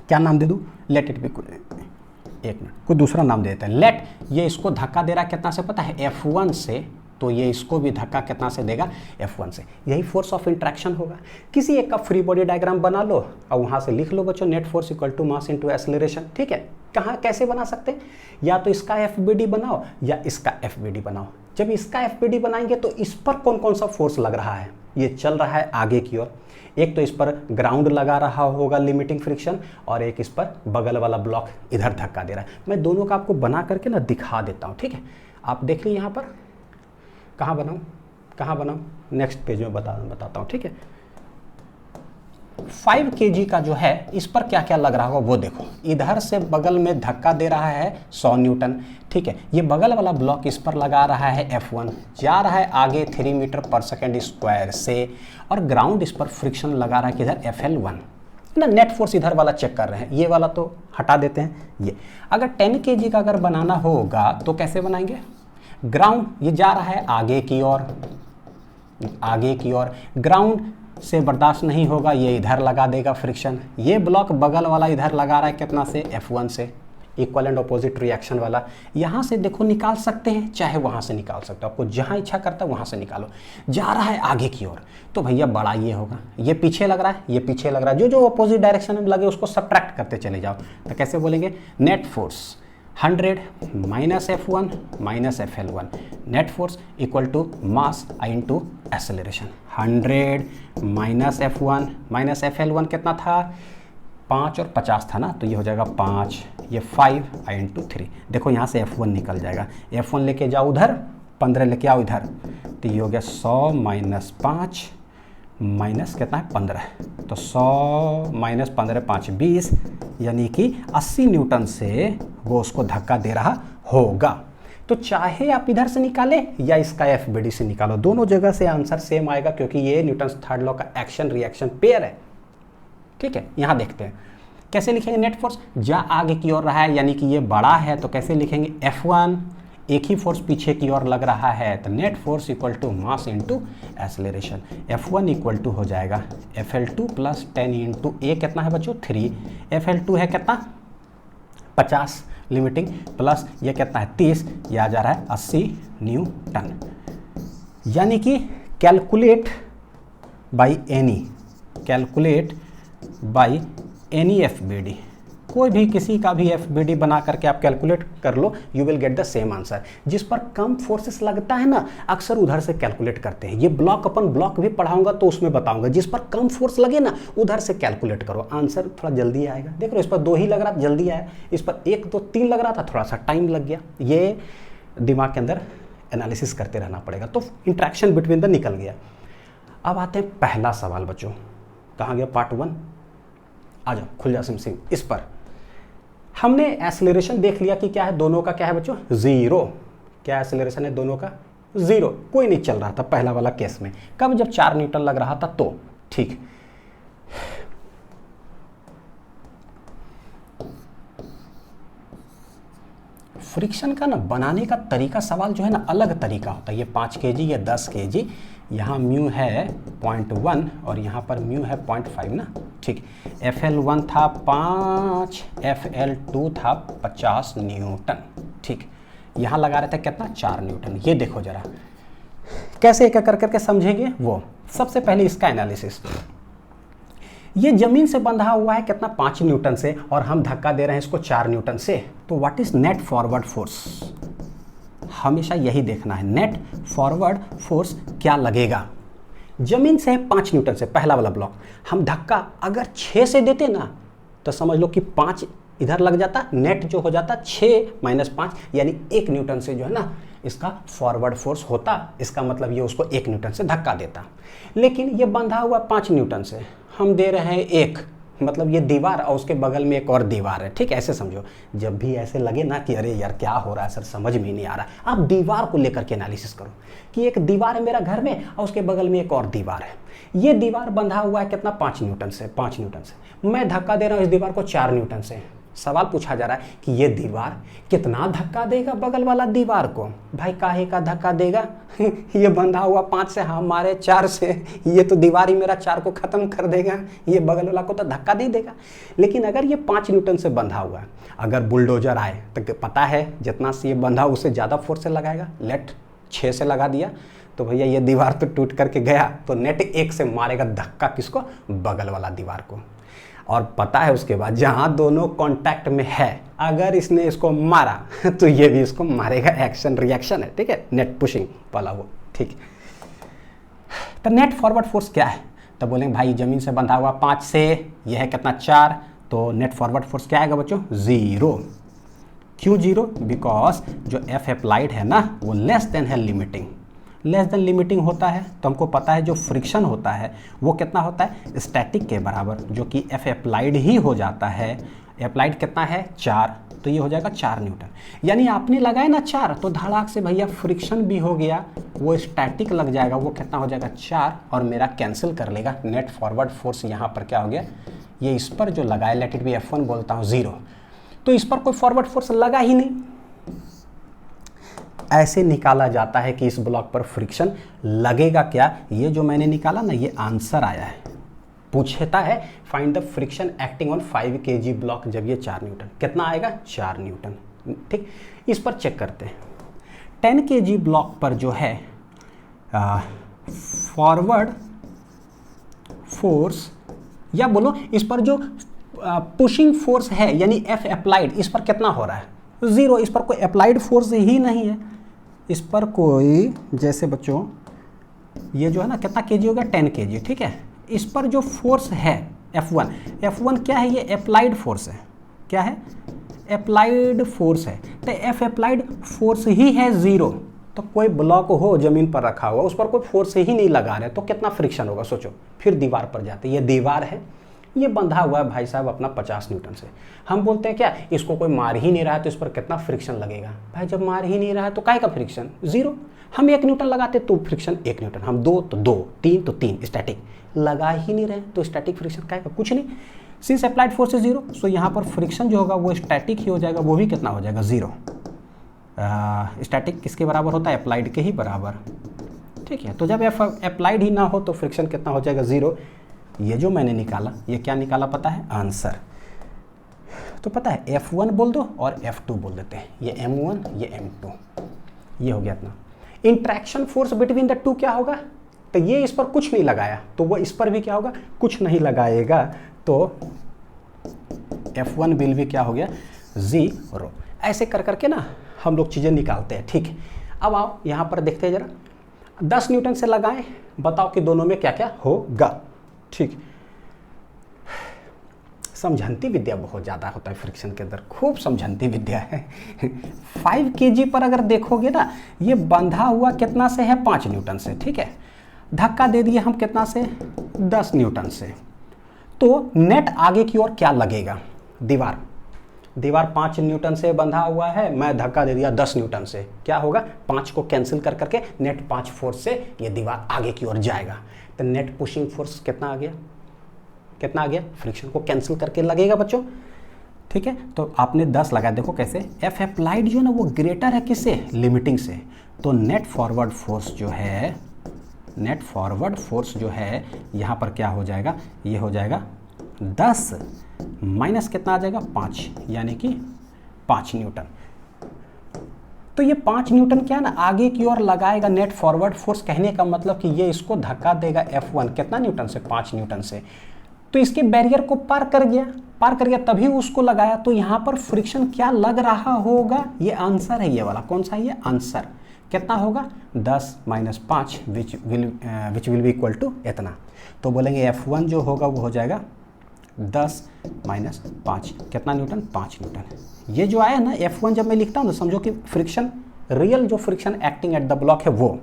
क्या नाम दे दूँ, लेट इट बी, एक मिनट कोई दूसरा नाम दे देते हैं, लेट ये इसको धक्का दे रहा है कितना से पता है F1 से, तो ये इसको भी धक्का कितना से देगा F1 से, यही फोर्स ऑफ इंट्रैक्शन होगा। किसी एक का फ्री बॉडी डायग्राम बना लो और वहाँ से लिख लो बच्चों net force equal to mass into acceleration, ठीक है। कहाँ कैसे बना सकते हैं, या तो इसका FBD बनाओ या इसका FBD बनाओ। जब इसका FBD बनाएंगे तो इस पर कौन कौन सा फोर्स लग रहा है, ये चल रहा है आगे की ओर, एक तो इस पर ग्राउंड लगा रहा होगा लिमिटिंग फ्रिक्शन, और एक इस पर बगल वाला ब्लॉक इधर धक्का दे रहा है। मैं दोनों का आपको बना करके ना दिखा देता हूँ, ठीक है। आप देख लीजिए यहाँ पर, कहाँ बनाऊँ, नेक्स्ट पेज में बताता हूँ, ठीक है। 5 kg का जो है इस पर क्या क्या लग रहा होगा वो देखो, इधर से बगल में धक्का दे रहा है 100 न्यूटन, ठीक है। ये बगल वाला ब्लॉक इस पर लगा रहा है F1, जा रहा है आगे 3 मीटर पर सेकेंड स्क्वायर से, और ग्राउंड इस पर फ्रिक्शन लगा रहा है किधर FL1 ना। नेट फोर्स इधर वाला चेक कर रहे हैं, ये वाला तो हटा देते हैं। ये अगर 10 kg का अगर बनाना होगा तो कैसे बनाएंगे, ग्राउंड ये जा रहा है आगे की ओर, ग्राउंड से बर्दाश्त नहीं होगा, ये इधर लगा देगा फ्रिक्शन, ये ब्लॉक बगल वाला इधर लगा रहा है कितना से F1 से, इक्वल एंड अपोजिट रिएक्शन वाला। यहाँ से देखो निकाल सकते हैं, चाहे वहाँ से निकाल सकते हो, आपको जहाँ इच्छा करता है वहाँ से निकालो। जा रहा है आगे की ओर तो भैया बड़ा ये होगा, ये पीछे लग रहा है, ये पीछे लग रहा है, जो अपोजिट डायरेक्शन में लगे उसको सबट्रैक्ट करते चले जाओ। तो कैसे बोलेंगे, net force 100 minus F1 minus FL1, net force equal to mass into acceleration. 100 minus F1 minus FL1 कितना था 5 और 50 था ना, तो ये हो जाएगा 5, ये 5 इंटू 3। देखो यहाँ से F1 निकल जाएगा, F1 लेके जाओ उधर, 15 लेके आओ इधर, तो ये हो गया 100 माइनस 5 माइनस कितना है 15, तो 100 माइनस 15 5 20, यानी कि 80 न्यूटन से वो उसको धक्का दे रहा होगा। तो चाहे आप इधर से निकालें या इसका FBD से निकालो, दोनों जगह से आंसर सेम आएगा, क्योंकि ये न्यूटन्स थर्ड लॉ का एक्शन रिएक्शन पेयर है, ठीक है। यहाँ देखते हैं कैसे लिखेंगे, नेट फोर्स जा आगे की ओर रहा है यानी कि ये बड़ा है, तो कैसे लिखेंगे F1, एक ही फोर्स पीछे की ओर लग रहा है, तो net force equal to mass into acceleration. F1 equal to हो जाएगा FL2 प्लस 10 इंटू ए कितना है बच्चों 3, FL2 है कितना 50 लिमिटिंग, प्लस ये कितना है 30, ये आ जा रहा है 80 न्यूटन। यानी कि calculate by any, calculate by any FBD, कोई भी किसी का भी FBD बना करके आप कैलकुलेट कर लो, you will get the same answer. जिस पर कम फोर्सेस लगता है ना, अक्सर उधर से कैलकुलेट करते हैं। ये ब्लॉक अपन ब्लॉक भी पढ़ाऊंगा तो उसमें बताऊंगा, जिस पर कम फोर्स लगे ना उधर से कैलकुलेट करो, आंसर थोड़ा जल्दी आएगा। देख लो इस पर 2 ही लग रहा था, जल्दी आया, इस पर 1 2 3 लग रहा था, थोड़ा सा टाइम लग गया। ये दिमाग के अंदर एनालिसिस करते रहना पड़ेगा। तो इंट्रैक्शन बिटवीन द निकल गया। अब आते हैं पहला सवाल बच्चों, कहाँ गया पार्ट 1, आ जाओ खुल जा सिम। इस पर हमने एक्सेलरेशन देख लिया कि क्या है, दोनों का क्या है बच्चों, 0। क्या एक्सेलरेशन है दोनों का, 0, कोई नहीं चल रहा था पहला वाला केस में। कब, जब 4 न्यूटन लग रहा था तो ठीक। फ्रिक्शन का ना बनाने का तरीका, सवाल जो है ना अलग तरीका होता है। ये 5 kg या 10 kg, यहाँ म्यू है 0.1 और यहाँ पर म्यू है 0.5 ना, ठीक। FL1 था 5, FL2 था 50 न्यूटन, ठीक। यहाँ लगा रहे थे कितना, 4 न्यूटन। ये देखो जरा कैसे एक कर करके समझेंगे वो। सबसे पहले इसका एनालिसिस, ये जमीन से बंधा हुआ है कितना, 5 न्यूटन से, और हम धक्का दे रहे हैं इसको 4 न्यूटन से। तो what is net forward force, हमेशा यही देखना है, नेट फॉरवर्ड फोर्स क्या लगेगा। जमीन से है 5 न्यूटन से, पहला वाला ब्लॉक, हम धक्का अगर 6 से देते ना तो समझ लो कि 5 इधर लग जाता, नेट जो हो जाता 6 - 5 यानी 1 न्यूटन से जो है ना इसका फॉरवर्ड फोर्स होता। इसका मतलब ये उसको 1 न्यूटन से धक्का देता। लेकिन ये बंधा हुआ 5 न्यूटन से, हम दे रहे हैं 1, मतलब ये दीवार और उसके बगल में एक और दीवार है, ठीक है। ऐसे समझो, जब भी ऐसे लगे ना कि अरे यार क्या हो रहा है सर, समझ में नहीं आ रहा, आप दीवार को लेकर के एनालिसिस करो कि एक दीवार है मेरा घर में और उसके बगल में एक और दीवार है। ये दीवार बंधा हुआ है कितना, 5 न्यूटन से, 5 न्यूटन से। मैं धक्का दे रहा हूँ इस दीवार को 4 न्यूटन से। सवाल पूछा जा रहा है कि ये दीवार कितना धक्का देगा बगल वाला दीवार को। भाई काहे का धक्का देगा ये बंधा हुआ 5 से, हमारे 4 से, ये तो दीवार ही मेरा 4 को खत्म कर देगा, ये बगल वाला को तो धक्का नहीं देगा। लेकिन अगर ये 5 न्यूटन से बंधा हुआ है, अगर बुलडोजर आए तो पता है जितना से ये बंधा उससे ज़्यादा फोर्स से लगाएगा। लेट 6 से लगा दिया तो भैया ये दीवार तो टूट करके गया, तो नेट 1 से मारेगा धक्का किसको, बगल वाला दीवार को। और पता है उसके बाद जहाँ दोनों कांटेक्ट में है, अगर इसने इसको मारा तो ये भी इसको मारेगा, एक्शन रिएक्शन है, ठीक है, नेट पुशिंग वाला वो, ठीक। तो नेट फॉरवर्ड फोर्स क्या है, तो बोलेंगे भाई जमीन से बंधा हुआ 5 से, यह है कितना 4, तो नेट फॉरवर्ड फोर्स क्या आएगा बच्चों, 0। क्यों 0, बिकॉज जो F अप्लाइड है ना वो लेस देन है लिमिटिंग। लेस देन लिमिटिंग होता है तो हमको पता है जो फ्रिक्शन होता है वो कितना होता है, स्टैटिक के बराबर, जो कि F अप्लाइड ही हो जाता है। अप्लाइड कितना है 4, तो ये हो जाएगा 4 न्यूटन। यानी आपने लगाया ना 4 तो धड़ाक से भैया फ्रिक्शन भी हो गया, वो स्टैटिक लग जाएगा, वो कितना हो जाएगा 4, और मेरा कैंसिल कर लेगा। नेट फॉरवर्ड फोर्स यहाँ पर क्या हो गया, ये इस पर जो लगाया, लेट इट बी F1 बोलता हूँ 0, तो इस पर कोई फॉरवर्ड फोर्स लगा ही नहीं। ऐसे निकाला जाता है कि इस ब्लॉक पर फ्रिक्शन लगेगा क्या। ये जो मैंने निकाला ना ये आंसर आया है। पूछता है find the friction acting on 5 kg block, जब ये 4 न्यूटन, कितना आएगा 4 न्यूटन, ठीक। इस पर चेक करते हैं 10 kg ब्लॉक पर जो है फॉरवर्ड फोर्स, या बोलो इस पर जो पुशिंग फोर्स है यानी F अप्लाइड, इस पर कितना हो रहा है 0। इस पर कोई अप्लाइड फोर्स ही नहीं है, इस पर कोई, जैसे बच्चों ये जो है ना कितना केजी होगा 10 kg, ठीक है। इस पर जो फोर्स है F1 क्या है, ये अप्लाइड फोर्स है, क्या है, अप्लाइड फोर्स है। तो F अप्लाइड फोर्स ही है 0, तो कोई ब्लॉक हो जमीन पर रखा हुआ उस पर कोई फोर्स ही नहीं लगा रहे तो कितना फ्रिक्शन होगा सोचो। फिर दीवार पर जाते, ये दीवार है, ये बंधा हुआ है भाई साहब अपना 50 न्यूटन से। हम बोलते हैं क्या, इसको कोई मार ही नहीं रहा है तो इस पर कितना फ्रिक्शन लगेगा। भाई जब मार ही नहीं रहा है तो काहे का फ्रिक्शन 0। हम 1 न्यूटन लगाते तो फ्रिक्शन 1 न्यूटन, हम 2 तो 2, 3 तो 3, स्टैटिक लगा ही नहीं रहे तो स्टैटिक फ्रिक्शन काहे का, कुछ नहीं। सिंस अप्लाइड फोर्स इज 0, सो यहाँ पर फ्रिक्शन जो होगा वो स्टैटिक ही हो जाएगा, वो भी कितना हो जाएगा 0। स्टैटिक किसके बराबर होता है, अप्लाइड के ही बराबर, ठीक है। तो जब अप्लाइड ही ना हो तो फ्रिक्शन कितना हो जाएगा 0। ये जो मैंने निकाला, ये क्या निकाला पता है, आंसर। तो पता है F1 बोल दो और F2 बोल देते हैं, ये M1 ये M2, ये हो गया इतना। Interaction force between the two क्या होगा, तो ये इस पर कुछ नहीं लगाया तो वो इस पर भी क्या होगा, कुछ नहीं लगाएगा, तो F1 विल भी क्या हो गया, 0। ऐसे कर करके ना हम लोग चीज़ें निकालते हैं। ठीक है, अब आओ यहाँ पर देखते हैं जरा, 10 न्यूटन से लगाएं, बताओ कि दोनों में क्या क्या होगा। ठीक, समझंती विद्या बहुत ज़्यादा होता है फ्रिक्शन के अंदर, खूब समझंती विद्या है। 5 kg पर अगर देखोगे ना, ये बंधा हुआ कितना से है, 5 न्यूटन से। ठीक है, धक्का दे दिए हम कितना से, 10 न्यूटन से। तो नेट आगे की ओर क्या लगेगा, दीवार 5 न्यूटन से बंधा हुआ है, मैं धक्का दे दिया 10 न्यूटन से, क्या होगा, 5 को कैंसिल कर करके नेट 5 फोर्स से ये दीवार आगे की ओर जाएगा। तो नेट पुशिंग फोर्स कितना आ गया, कितना आ गया, फ्रिक्शन को कैंसिल करके लगेगा बच्चों। ठीक है, तो आपने 10 लगाया, देखो कैसे, एफ अप्लाइड जो है ना वो ग्रेटर है किससे, लिमिटिंग से। तो नेट फॉरवर्ड फोर्स जो है यहाँ पर क्या हो जाएगा, ये हो जाएगा 10 माइनस कितना आ जाएगा, 5, यानी कि 5 न्यूटन। तो ये 5 न्यूटन क्या है ना, आगे की ओर लगाएगा नेट फॉरवर्ड फोर्स, कहने का मतलब कि ये इसको धक्का देगा F1 कितना न्यूटन से, 5 न्यूटन से। तो इसके बैरियर को पार कर गया तभी उसको लगाया। तो यहाँ पर फ्रिक्शन क्या लग रहा होगा, ये आंसर है, ये वाला कौन सा है, ये आंसर कितना होगा, 10 minus 5 which will be equal to इतना। तो बोलेंगे F1 जो होगा वो हो जाएगा 10 माइनस 5 कितना न्यूटन, 5 न्यूटन। ये जो आया ना F1 जब मैं लिखता हूँ तो समझो कि फ्रिक्शन, रियल जो friction acting at the block है वो,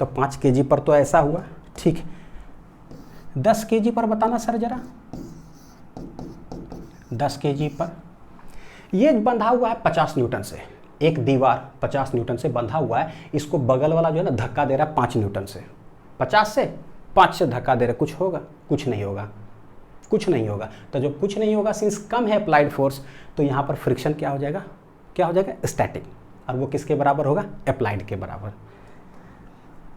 तो 5 kg पर तो ऐसा हुआ। ठीक, 10 kg पर बताना सर जरा, 10 kg पर ये बंधा हुआ है 50 न्यूटन से, एक दीवार 50 न्यूटन से बंधा हुआ है, इसको बगल वाला जो है ना धक्का दे रहा है 5 न्यूटन से, 50 से 5 से धक्का दे रहा है, कुछ होगा, कुछ नहीं होगा। तो जब कुछ नहीं होगा, सिंस कम है अप्लाइड फोर्स, तो यहाँ पर फ्रिक्शन क्या हो जाएगा, स्टैटिक, और वो किसके बराबर होगा, अप्लाइड के बराबर।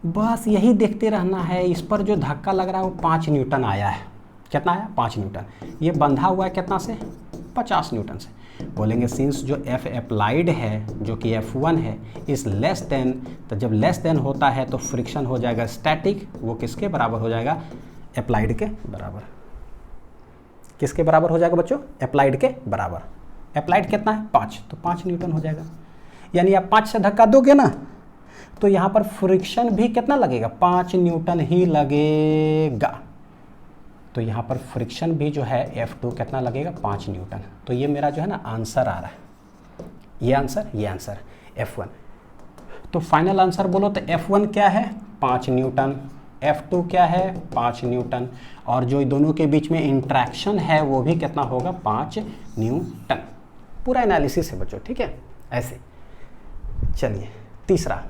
बस यही देखते रहना है। इस पर जो धक्का लग रहा है वो 5 न्यूटन आया है, कितना आया, 5 न्यूटन। ये बंधा हुआ है कितना से, 50 न्यूटन से। बोलेंगे सिंस जो F अप्लाइड है जो कि F1 है इस लेस देन, तो जब लेस देन होता है तो फ्रिक्शन हो जाएगा स्टैटिक, वो किसके बराबर हो जाएगा, अप्लाइड के बराबर। किसके बराबर हो जाएगा बच्चों, अप्लाइड के बराबर। अप्लाइड कितना है, 5, तो 5 न्यूटन हो जाएगा। यानी आप 5 से धक्का दोगे ना तो यहाँ पर फ्रिक्शन भी कितना लगेगा, 5 न्यूटन ही लगेगा। तो यहाँ पर फ्रिक्शन भी जो है F2 कितना लगेगा, 5 न्यूटन। तो ये मेरा जो है ना आंसर आ रहा है, ये आंसर F1। तो फाइनल आंसर बोलो तो F1 क्या है, 5 न्यूटन, F2 क्या है, 5 न्यूटन, और जो दोनों के बीच में इंट्रैक्शन है वो भी कितना होगा, 5 न्यूटन। पूरा एनालिसिस है बच्चों, ठीक है। ऐसे चलिए तीसरा,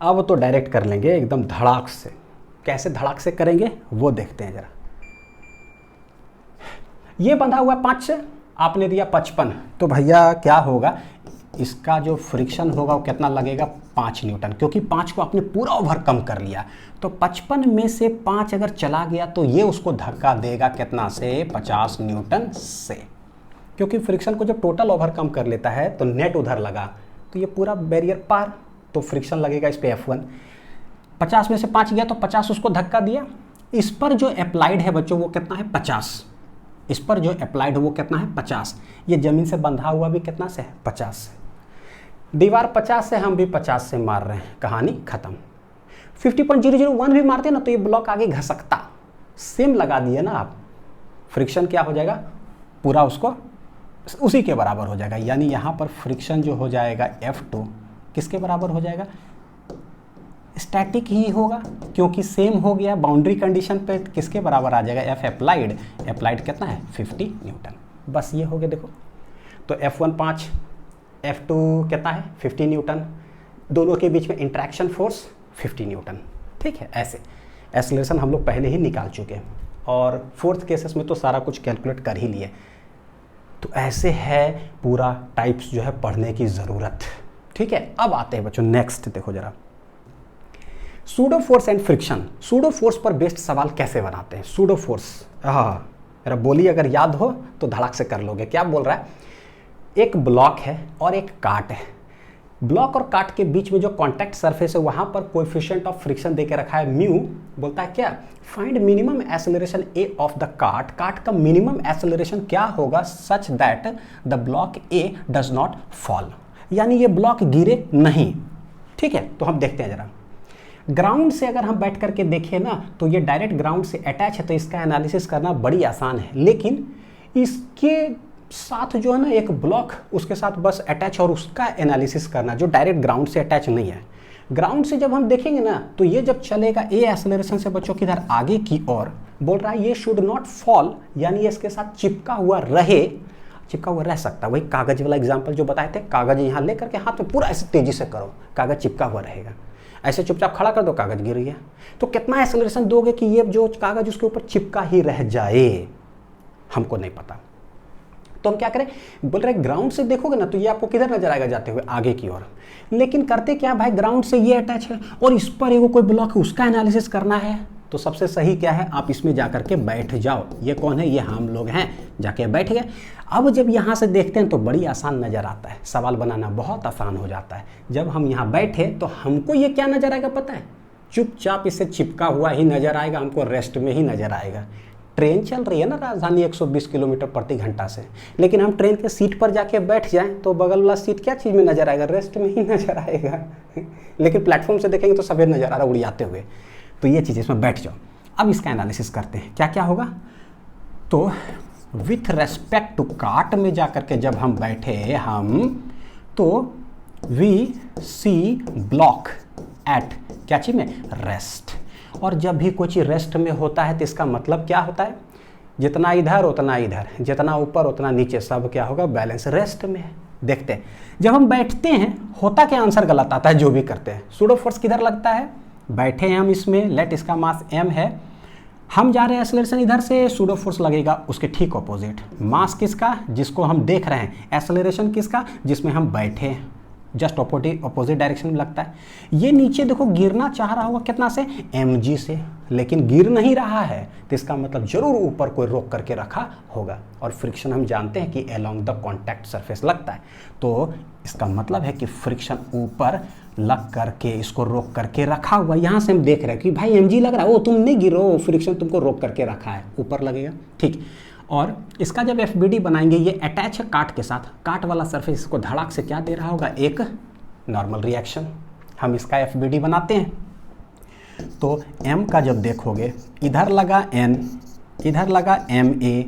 अब तो डायरेक्ट कर लेंगे एकदम धड़ाक से। कैसे धड़ाक से करेंगे वो देखते हैं जरा। ये बंधा हुआ 5 से, आपने दिया 55, तो भैया क्या होगा, इसका जो फ्रिक्शन होगा वो कितना लगेगा, 5 न्यूटन, क्योंकि 5 को आपने पूरा ओवरकम कर लिया। तो 55 में से 5 अगर चला गया तो ये उसको धक्का देगा कितना से, 50 न्यूटन से, क्योंकि फ्रिक्शन को जब टोटल ओवरकम कर लेता है तो नेट उधर लगा तो ये पूरा बैरियर पार, तो फ्रिक्शन लगेगा इस पे F1। 50 में से 5 गया तो 50 उसको धक्का दिया। इस पर जो अप्लाइड है बच्चों वो कितना है, 50। इस पर जो अप्लाइड है वो कितना है, 50। ये जमीन से बंधा हुआ भी कितना से है, 50 से। दीवार 50 से, हम भी 50 से मार रहे हैं, कहानी खत्म। 50.001 भी मारते ना तो ये ब्लॉक आगे घसकता, सेम लगा दिए ना आप, फ्रिक्शन क्या हो जाएगा, पूरा उसको उसी के बराबर हो जाएगा। यानी यहाँ पर फ्रिक्शन जो हो जाएगा F2 किसके बराबर हो जाएगा, स्टैटिक ही होगा, क्योंकि सेम हो गया। बाउंड्री कंडीशन पे किसके बराबर आ जाएगा, F अप्लाइड। अप्लाइड कितना है, 50 न्यूटन। बस ये हो गया देखो। तो F1 5, F2 कितना है, 50 न्यूटन। दोनों के बीच में इंट्रैक्शन फोर्स 50 न्यूटन। ठीक है, ऐसे एक्सेलरेशन हम लोग पहले ही निकाल चुके हैं, और फोर्थ केसेस में तो सारा कुछ कैलकुलेट कर ही लिए। तो ऐसे है पूरा टाइप्स जो है पढ़ने की ज़रूरत। ठीक है, अब आते हैं बच्चों नेक्स्ट, देखो जरा, pseudo force and friction. Pseudo force पर बेस्ड सवाल कैसे बनाते हैं, सूडो फोर्स। हाँ, मेरा बोली अगर याद हो तो धड़ाक से कर लोगे। क्या बोल रहा है, एक ब्लॉक है और एक काट है, ब्लॉक और काट के बीच में जो कॉन्टैक्ट सरफेस है वहां पर कोएफिशिएंट ऑफ फ्रिक्शन देके रखा है म्यू। बोलता है क्या, find minimum acceleration A of the काट, काट का मिनिमम एक्सेलरेशन क्या होगा such that the block A does not fall, यानी ये ब्लॉक गिरे नहीं। ठीक है, तो हम देखते हैं जरा। ग्राउंड से अगर हम बैठ करके देखें ना तो ये डायरेक्ट ग्राउंड से अटैच है, तो इसका एनालिसिस करना बड़ी आसान है, लेकिन इसके साथ जो है ना एक ब्लॉक उसके साथ बस अटैच और उसका एनालिसिस करना जो डायरेक्ट ग्राउंड से अटैच नहीं है। ग्राउंड से जब हम देखेंगे ना तो ये जब चलेगा ए एक्सेलरेशन से बच्चों किधर आगे की ओर, बोल रहा है ये शुड नॉट फॉल, यानी ये इसके साथ चिपका हुआ रहे, चिपका हुआ रह सकता है। वही कागज वाला एग्जाम्पल जो बताए थे, कागज यहाँ लेकर के हाथ में पूरा ऐसे तेजी से करो, कागज चिपका हुआ रहेगा। ऐसे चुपचाप खड़ा कर दो, कागज गिर गया। तो कितना एक्सेलरेशन दोगे कि ये जो कागज उसके ऊपर चिपका ही रह जाए, हमको नहीं पता। तो हम क्या करें, बोल रहे ग्राउंड से देखोगे ना तो ये आपको किधर नजर आएगा जाते हुए, आगे की ओर। लेकिन करते क्या भाई, ग्राउंड से ये अटैच है और इस पर एगो कोई ब्लॉक है, उसका एनालिसिस करना है। तो सबसे सही क्या है, आप इसमें जाकर के बैठ जाओ। ये कौन है, ये हम लोग हैं, जाके बैठ गए। अब जब यहाँ से देखते हैं तो बड़ी आसान नजर आता है, सवाल बनाना बहुत आसान हो जाता है। जब हम यहाँ बैठे तो हमको ये क्या नजर आएगा पता है, चुपचाप इससे चिपका हुआ ही नजर आएगा, हमको रेस्ट में ही नजर आएगा। ट्रेन चल रही है ना राजधानी 120 किलोमीटर प्रति घंटा से, लेकिन हम ट्रेन के सीट पर जाके बैठ जाएं तो बगल वाला सीट क्या चीज़ में नजर आएगा, रेस्ट में ही नजर आएगा। लेकिन प्लेटफॉर्म से देखेंगे तो सफेद नजर आ रहा उड़ियाते हुए। तो ये चीज़, इसमें बैठ जाओ। अब इसका एनालिसिस करते हैं, क्या क्या होगा। तो विथ रेस्पेक्ट टू काट में जाकर के जब हम बैठे हम, तो वी सी ब्लॉक एट क्या चीज़ में, रेस्ट। और जब भी कोई चीज़ रेस्ट में होता है तो इसका मतलब क्या होता है, जितना इधर उतना इधर, जितना ऊपर उतना नीचे, सब क्या होगा, बैलेंस, रेस्ट में है। देखते हैं जब हम बैठते हैं होता क्या, आंसर गलत आता है जो भी करते हैं। सूडो फोर्स किधर लगता है, बैठे हैं हम इसमें, लेट इसका मास m है, हम जा रहे हैं एक्सेलरेशन इधर से, सूडो फोर्स लगेगा उसके ठीक ऑपोजिट। मास किसका, जिसको हम देख रहे हैं, एक्सेलरेशन किसका, जिसमें हम बैठे हैं, जस्ट अपोजिट डायरेक्शन में लगता है। ये नीचे देखो गिरना चाह रहा होगा कितना से, mg से, लेकिन गिर नहीं रहा है, तो इसका मतलब जरूर ऊपर कोई रोक करके रखा होगा। और फ्रिक्शन हम जानते हैं कि अलोंग द कॉन्टैक्ट सरफेस लगता है, तो इसका मतलब है कि फ्रिक्शन ऊपर लग करके इसको रोक करके रखा हुआ। यहाँ से हम देख रहे हैं कि भाई mg लग रहा है, वो तुम नहीं गिरो, फ्रिक्शन तुमको रोक करके रखा है, ऊपर लगेगा। ठीक, और इसका जब FBD बनाएंगे, ये अटैच है काट के साथ, काट वाला सरफेस इसको धड़ाक से क्या दे रहा होगा, एक नॉर्मल रिएक्शन। हम इसका FBD बनाते हैं, तो M का जब देखोगे, इधर लगा N, इधर लगा MA,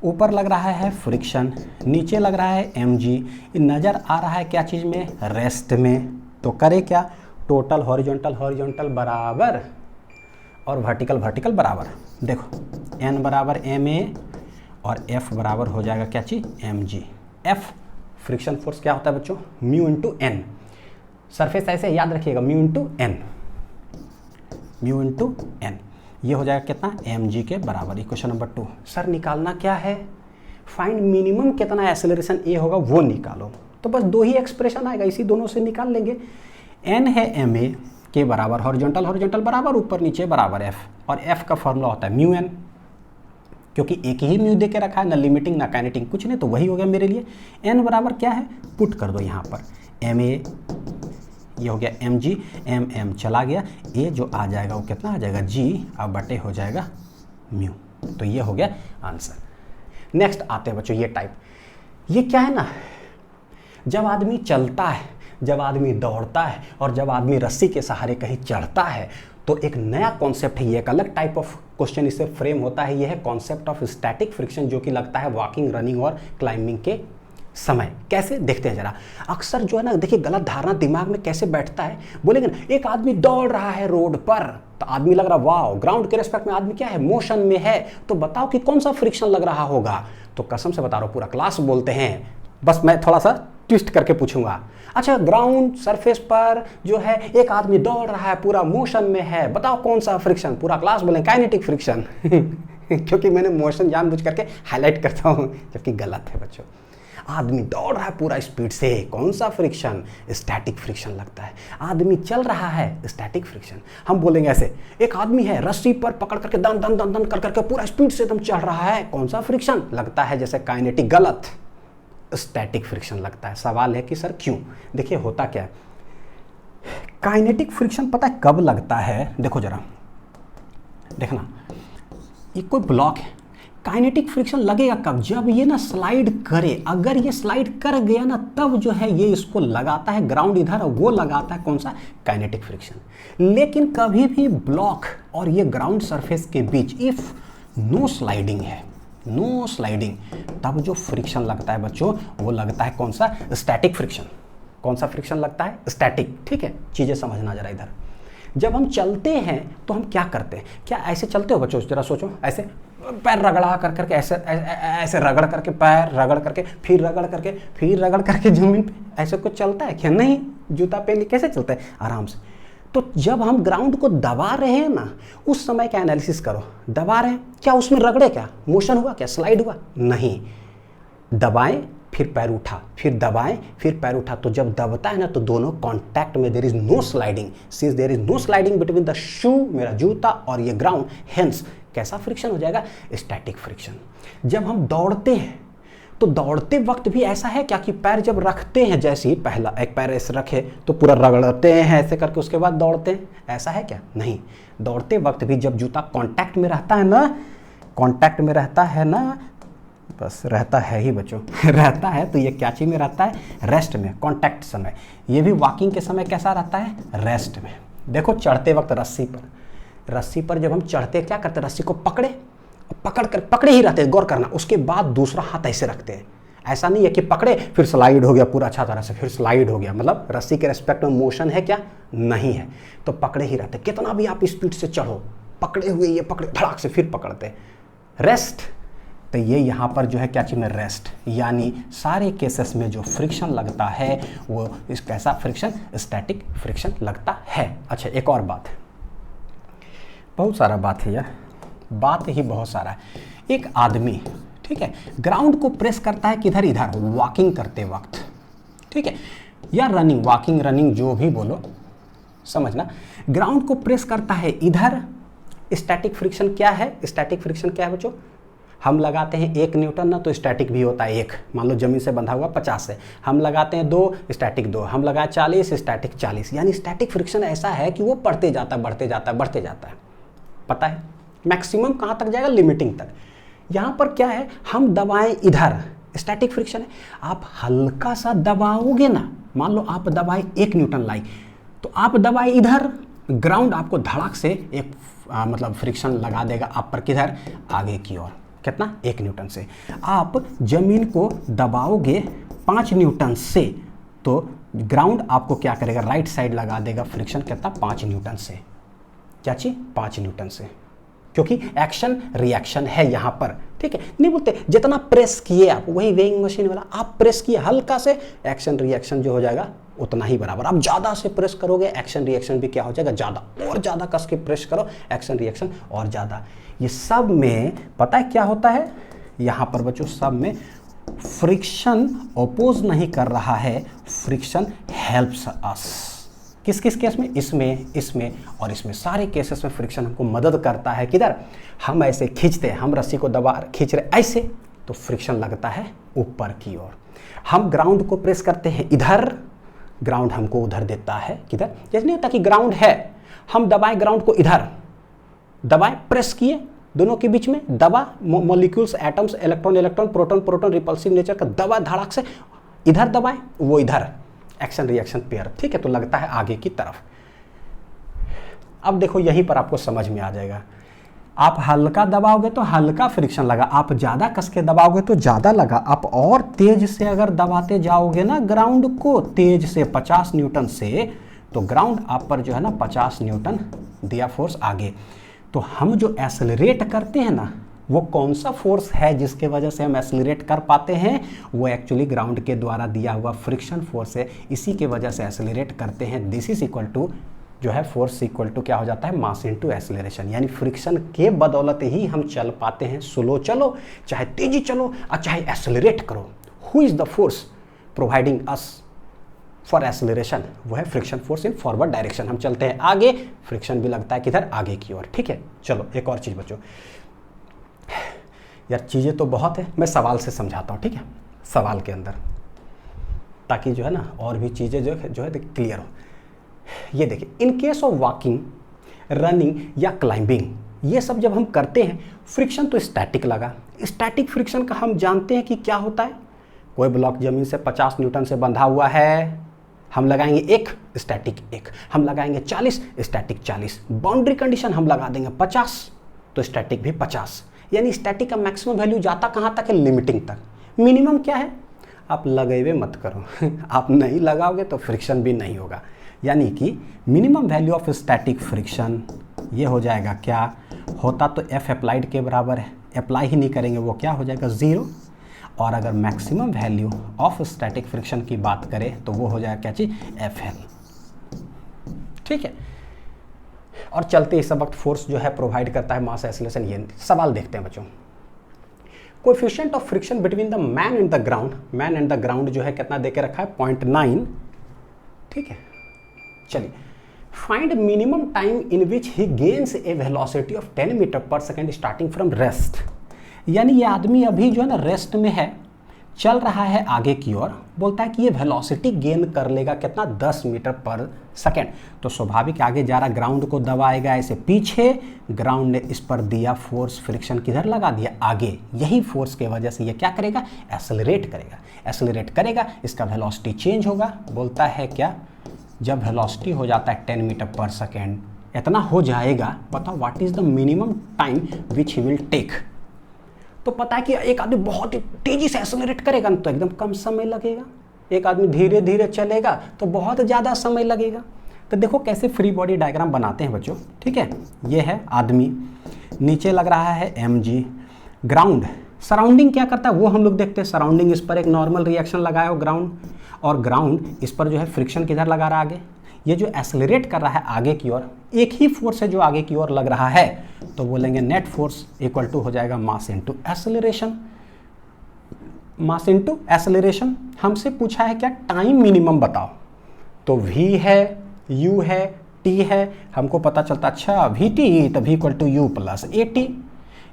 ऊपर लग रहा है फ्रिक्शन, नीचे लग रहा है mg, नज़र आ रहा है क्या चीज़ में, रेस्ट में। तो करे क्या, टोटल हॉरिजॉन्टल हॉरिजॉन्टल बराबर और वर्टिकल वर्टिकल बराबर। देखो n बराबर ma और F बराबर हो जाएगा क्या चीज़, mg। F फ्रिक्शन फोर्स क्या होता है बच्चों, म्यू इंटू एन। सरफेस ऐसे याद रखिएगा, mu into N, mu into N. ये हो जाएगा कितना, mg के बराबर। क्वेश्चन नंबर 2, सर निकालना क्या है, फाइंड मिनिमम कितना एक्सेलरेशन ए होगा वो निकालो। तो बस दो ही एक्सप्रेशन आएगा, इसी दोनों से निकाल लेंगे। n है ma के बराबर, हॉरिजॉन्टल हॉरिजॉन्टल बराबर, ऊपर नीचे बराबर f, और f का फॉर्मूला होता है म्यू n, क्योंकि एक ही म्यू दे के रखा है, ना लिमिटिंग ना काइनेटिंग कुछ नहीं, तो वही हो गया मेरे लिए। n बराबर क्या है, पुट कर दो यहाँ पर, ma, ये हो गया mg, mm चला गया, a जो आ जाएगा वो कितना आ जाएगा, g, अब बटे हो जाएगा म्यू। तो ये हो गया आंसर। नेक्स्ट आते हैं बच्चों ये टाइप। ये क्या है ना, जब आदमी चलता है, जब आदमी दौड़ता है और जब आदमी रस्सी के सहारे कहीं चढ़ता है, तो एक नया कॉन्सेप्ट है, ये एक अलग टाइप ऑफ क्वेश्चन इससे फ्रेम होता है। ये है कॉन्सेप्ट ऑफ स्टैटिक फ्रिक्शन, जो कि लगता है वॉकिंग, रनिंग और क्लाइंबिंग के समय। कैसे देखते हैं जरा। अक्सर जो है ना, देखिए गलत धारणा दिमाग में कैसे बैठता है, बोलेंगे ना एक आदमी दौड़ रहा है रोड पर, तो आदमी लग रहा वाह, ग्राउंड के रेस्पेक्ट में आदमी क्या है, मोशन में है, तो बताओ कि कौन सा फ्रिक्शन लग रहा होगा। तो कसम से बता रहा हूँ, पूरा क्लास बोलते हैं, बस मैं थोड़ा सा ट्विस्ट करके पूछूंगा, अच्छा ग्राउंड सरफेस पर जो है एक आदमी दौड़ रहा है, पूरा मोशन में है, बताओ कौन सा फ्रिक्शन। पूरा क्लास बोलें काइनेटिक फ्रिक्शन क्योंकि मैंने मोशन जानबूझ करके हाईलाइट करता हूँ, जबकि गलत है बच्चों। आदमी दौड़ रहा है पूरा स्पीड से, कौन सा फ्रिक्शन, स्टैटिक फ्रिक्शन लगता है। आदमी चल रहा है, स्टैटिक फ्रिक्शन। हम बोलेंगे ऐसे, एक आदमी है रस्सी पर पकड़ करके दन दन दन दन कर करके पूरा स्पीड से एकदम चल रहा है, कौन सा फ्रिक्शन लगता है, जैसे काइनेटिक। गलत, स्टैटिक फ्रिक्शन लगता है। सवाल है कि सर क्यों? देखिए होता क्या है, काइनेटिक फ्रिक्शन पता है कब लगता है? देखो जरा, देखना, ये कोई ब्लॉक है, काइनेटिक फ्रिक्शन लगेगा कब? जब ये ना स्लाइड करे। अगर ये स्लाइड कर गया ना, तब जो है ये इसको लगाता है, ग्राउंड इधर वो लगाता है कौन सा? Kinetic friction. लेकिन कभी भी ब्लॉक और ये ग्राउंड सरफेस के बीच इफ नो स्लाइडिंग है, नो स्लाइडिंग, तब जो फ्रिक्शन लगता है बच्चों वो लगता है कौन सा? Static friction. कौन सा फ्रिक्शन लगता है? स्टैटिक। ठीक है, चीजें समझना जरा इधर। जब हम चलते हैं तो हम क्या करते हैं? क्या ऐसे चलते हो बच्चों? जरा सोचो, ऐसे पैर रगड़ा कर करके, ऐसे ऐसे रगड़ करके, पैर रगड़ करके, फिर रगड़ करके, फिर रगड़ करके जमीन पे, ऐसे कुछ चलता है क्या? नहीं। जूता पहन कैसे चलता है? आराम से। तो जब हम ग्राउंड को दबा रहे हैं ना, उस समय का एनालिसिस करो। दबा रहे हैं, क्या उसमें रगड़े? क्या मोशन हुआ? क्या स्लाइड हुआ? नहीं। दबाएं फिर पैर उठा, फिर दबाएं फिर पैर उठा, तो जब दबता है ना तो दोनों कांटेक्ट में, there is no sliding. Since there is no sliding between the shoe, मेरा जूता, और ये ग्राउंड, हेंस कैसा फ्रिक्शन हो जाएगा? Static friction. जब हम दौड़ते हैं तो दौड़ते वक्त भी ऐसा है क्या कि पैर जब रखते हैं, जैसे ही पहला एक पैर ऐसे रखे तो पूरा रगड़ते हैं ऐसे करके, उसके बाद दौड़ते हैं, ऐसा है क्या? नहीं। दौड़ते वक्त भी जब जूता कांटेक्ट में रहता है ना, कांटेक्ट में रहता है ना, बस रहता है ही बच्चों रहता है, तो ये क्या चीज में रहता है? रेस्ट में, कांटेक्ट समय। ये भी वॉकिंग के समय कैसा रहता है? रेस्ट में। देखो चढ़ते वक्त रस्सी पर जब हम चढ़ते क्या करते? रस्सी को पकड़े ही रहते हैं, गौर करना। उसके बाद दूसरा हाथ ऐसे रखते हैं। ऐसा नहीं है कि पकड़े फिर स्लाइड हो गया पूरा अच्छा तरह से, फिर स्लाइड हो गया, मतलब रस्सी के रेस्पेक्ट में मोशन है क्या? नहीं है। तो पकड़े ही रहते, कितना भी आप स्पीड से चढ़ो, पकड़े हुए, ये पकड़े धड़ाक से फिर पकड़ते। रेस्ट, तो ये यहाँ पर जो है क्या चीज में? रेस्ट। यानी सारे केसेस में जो फ्रिक्शन लगता है वो इस कैसा फ्रिक्शन? स्टैटिक फ्रिक्शन लगता है। अच्छा, एक और बात है, बहुत सारा बात है यार, बात ही बहुत सारा है। एक आदमी, ठीक है, ग्राउंड को प्रेस करता है किधर? इधर, वॉकिंग करते वक्त, ठीक है, या रनिंग, वॉकिंग रनिंग जो भी बोलो, समझना। ग्राउंड को प्रेस करता है इधर। स्टैटिक फ्रिक्शन क्या है? स्टैटिक फ्रिक्शन क्या है बच्चों? हम लगाते हैं 1 न्यूटन ना, तो स्टैटिक भी होता है 1। मान लो जमीन से बंधा हुआ 50 है, हम लगाते हैं 2, स्टैटिक 2, हम लगाए 40, स्टैटिक 40। यानी स्टैटिक फ्रिक्शन ऐसा है कि वो बढ़ते जाता है, बढ़ते जाता है, बढ़ते जाता है। पता है मैक्सिमम कहाँ तक जाएगा? लिमिटिंग तक। यहाँ पर क्या है? हम दबाएं इधर, स्टैटिक फ्रिक्शन है। आप हल्का सा दबाओगे ना, मान लो आप दबाए 1 न्यूटन लाई, तो आप दबाए इधर, ग्राउंड आपको धड़ाक से एक मतलब फ्रिक्शन लगा देगा आप पर, किधर? आगे की ओर। कितना? 1 न्यूटन से। आप जमीन को दबाओगे 5 न्यूटन से, तो ग्राउंड आपको क्या करेगा? राइट साइड लगा देगा फ्रिक्शन। कितना? 5 न्यूटन से। क्या चीज? 5 न्यूटन से, क्योंकि एक्शन रिएक्शन है यहाँ पर, ठीक है। नहीं बोलते जितना प्रेस किए आप, वही वेइंग मशीन वाला, आप प्रेस किए हल्का से, एक्शन रिएक्शन जो हो जाएगा उतना ही बराबर। आप ज़्यादा से प्रेस करोगे, एक्शन रिएक्शन भी क्या हो जाएगा? ज़्यादा। और ज़्यादा कस के प्रेस करो, एक्शन रिएक्शन और ज़्यादा। ये सब में पता है क्या होता है? यहाँ पर बच्चों सब में फ्रिक्शन अपोज नहीं कर रहा है, फ्रिक्शन हेल्प्स अस। किस किस केस में? इसमें और इसमें, सारे केसेस में फ्रिक्शन हमको मदद करता है। किधर? हम ऐसे खींचते हैं, हम रस्सी को दबा खींच रहे ऐसे, तो फ्रिक्शन लगता है ऊपर की ओर। हम ग्राउंड को प्रेस करते हैं इधर, ग्राउंड हमको उधर देता है। किधर? जैसे नहीं होता कि ग्राउंड है, हम दबाएं ग्राउंड को इधर, दबाएं, प्रेस किए, दोनों के बीच में दबा, molecules, atoms, electron, proton repulsive nature का दबा धड़ाक से, इधर दबाएं, वो इधर, एक्शन रिएक्शन पेयर, ठीक है, तो लगता है आगे की तरफ। अब देखो यहीं पर आपको समझ में आ जाएगा। आप हल्का दबाओगे तो हल्का फ्रिक्शन लगा, आप ज़्यादा कस के दबाओगे तो ज़्यादा लगा। आप और तेज से अगर दबाते जाओगे ना ग्राउंड को, तेज से 50 न्यूटन से, तो ग्राउंड आप पर जो है ना 50 न्यूटन दिया फोर्स आगे। तो हम जो एक्सेलरेट करते हैं ना, वो कौन सा फोर्स है जिसके वजह से हम एक्सेलरेट कर पाते हैं? वो एक्चुअली ग्राउंड के द्वारा दिया हुआ फ्रिक्शन फोर्स है, इसी के वजह से एक्सेलरेट करते हैं। दिस इज इक्वल टू जो है फोर्स इक्वल टू क्या हो जाता है? मास इनटू एक्सेलरेशन। यानी फ्रिक्शन के बदौलत ही हम चल पाते हैं। स्लो चलो, चाहे तेजी चलो, और चाहे एक्सेलरेट करो। Who is the force providing us for acceleration? वो है friction force in forward direction. हम चलते हैं आगे, फ्रिक्शन भी लगता है किधर? आगे की ओर, ठीक है। चलो एक और चीज बच्चों, यार चीजें तो बहुत है, मैं सवाल से समझाता हूँ, ठीक है। सवाल के अंदर, ताकि जो है ना और भी चीज़ें जो है क्लियर हो। ये देखिए, in case of walking, running या क्लाइंबिंग, ये सब जब हम करते हैं, फ्रिक्शन तो स्टैटिक लगा। स्टैटिक फ्रिक्शन का हम जानते हैं कि क्या होता है। कोई ब्लॉक जमीन से 50 न्यूटन से बंधा हुआ है, हम लगाएंगे 1, स्टैटिक 1, हम लगाएंगे 40, स्टैटिक 40, बाउंड्री कंडीशन हम लगा देंगे 50, तो स्टैटिक भी 50। यानी स्टैटिक का मैक्सिमम वैल्यू जाता कहाँ तक है? लिमिटिंग तक। मिनिमम क्या है? आप लगाए मत करो आप नहीं लगाओगे तो फ्रिक्शन भी नहीं होगा। यानी कि minimum value of static friction ये हो जाएगा क्या? होता तो एफ अप्लाइड के बराबर है, अप्लाई ही नहीं करेंगे, वो क्या हो जाएगा? 0। और अगर maximum value of static friction की बात करें तो वो हो जाएगा क्या चीज? F L. ठीक है। और चलते इस वक्त फोर्स जो है प्रोवाइड करता है मास एक्सीलरेशन। ये सवाल देखते हैं बच्चों। Coefficient of friction between the man and the ground, man and the ground जो है कितना देके रखा है? 0.9। ठीक है, चलिए। Find minimum time in which he gains a velocity of 10 meter पर सेकेंड स्टार्टिंग फ्रॉम रेस्ट। यानी ये आदमी अभी जो है ना रेस्ट में है, चल रहा है आगे की ओर, बोलता है कि ये वेलोसिटी गेन कर लेगा कितना? 10 मीटर पर सेकेंड। तो स्वाभाविक आगे जा रहा, ग्राउंड को दबाएगा ऐसे पीछे, ग्राउंड ने इस पर दिया फोर्स, फ्रिक्शन किधर लगा दिया? आगे। यही फोर्स की वजह से ये क्या करेगा? एक्सेलरेट करेगा। एक्सेलरेट करेगा, इसका वेलोसिटी चेंज होगा। बोलता है क्या? जब वेलोसिटी हो जाता है 10 मीटर पर सेकेंड, इतना हो जाएगा, बताओ what is the minimum time which he will take. तो पता है कि एक आदमी बहुत ही तेजी से एक्सेलरेट करेगा तो एकदम कम समय लगेगा, एक आदमी धीरे धीरे चलेगा तो बहुत ज़्यादा समय लगेगा। तो देखो कैसे फ्री बॉडी डायग्राम बनाते हैं बच्चों। ठीक है, ये है आदमी, नीचे लग रहा है mg, ग्राउंड, सराउंडिंग क्या करता है वो हम लोग देखते हैं। सराउंडिंग, इस पर एक नॉर्मल रिएक्शन लगाया हो ग्राउंड, और ग्राउंड इस पर जो है फ्रिक्शन किधर लगा रहा है? आगे। ये जो एक्सेलरेट कर रहा है आगे की ओर, एक ही फोर्स है जो आगे की ओर लग रहा है, तो बोलेंगे नेट फोर्स इक्वल टू हो जाएगा मास इनटू एक्सेलरेशन। मास इनटू एक्सेलरेशन। हमसे पूछा है क्या? टाइम मिनिमम बताओ। तो v है, u है, t है, हमको पता चलता अच्छा vt, तो v equal to u plus at।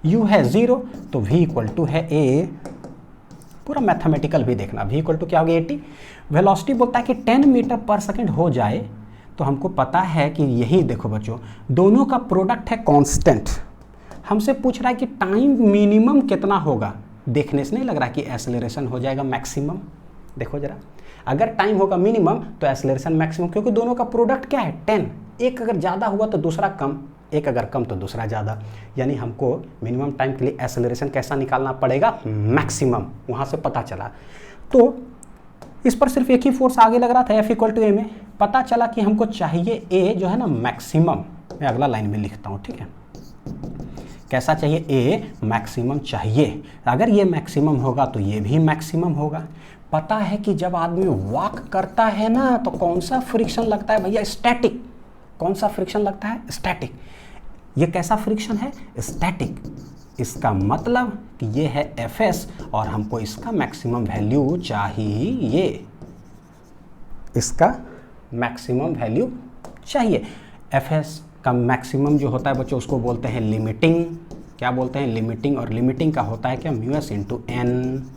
u है 0 तो v इक्वल टू है a, पूरा मैथमेटिकल भी देखना। v इक्वल टू क्या हो गया? 80। वेलोसिटी बोलता है कि 10 मीटर पर सेकेंड हो जाए, तो हमको पता है कि यही देखो बच्चों, दोनों का प्रोडक्ट है कांस्टेंट। हमसे पूछ रहा है कि टाइम मिनिमम कितना होगा। देखने से नहीं लग रहा कि एक्सेलरेशन हो जाएगा मैक्सिमम। देखो जरा, अगर टाइम होगा मिनिमम तो एक्सेलरेशन मैक्सिमम, क्योंकि दोनों का प्रोडक्ट क्या है? 10। एक अगर ज़्यादा हुआ तो दूसरा कम, एक अगर कम तो दूसरा ज़्यादा। यानी हमको मिनिमम टाइम के लिए एक्सेलरेशन कैसा निकालना पड़ेगा? मैक्सिमम। वहाँ से पता चला। तो इस पर सिर्फ एक ही फोर्स आगे लग रहा था, F इक्वल टू ए में। पता चला कि हमको चाहिए A जो है ना मैक्सिमम। मैं अगला लाइन में लिखता हूँ, ठीक है। कैसा चाहिए? A मैक्सिमम चाहिए। अगर ये मैक्सिमम होगा तो ये भी मैक्सिमम होगा। पता है कि जब आदमी वॉक करता है ना तो कौन सा फ्रिक्शन लगता है भैया? स्टैटिक। कौन सा फ्रिक्शन लगता है? स्टैटिक। ये कैसा फ्रिक्शन है? स्टैटिक। इसका मतलब कि ये है Fs और हमको इसका मैक्सिमम वैल्यू चाहिए, इसका मैक्सिमम वैल्यू चाहिए। Fs का मैक्सिमम जो होता है बच्चों उसको बोलते हैं लिमिटिंग। क्या बोलते हैं? लिमिटिंग। और लिमिटिंग का होता है क्या? μs into N,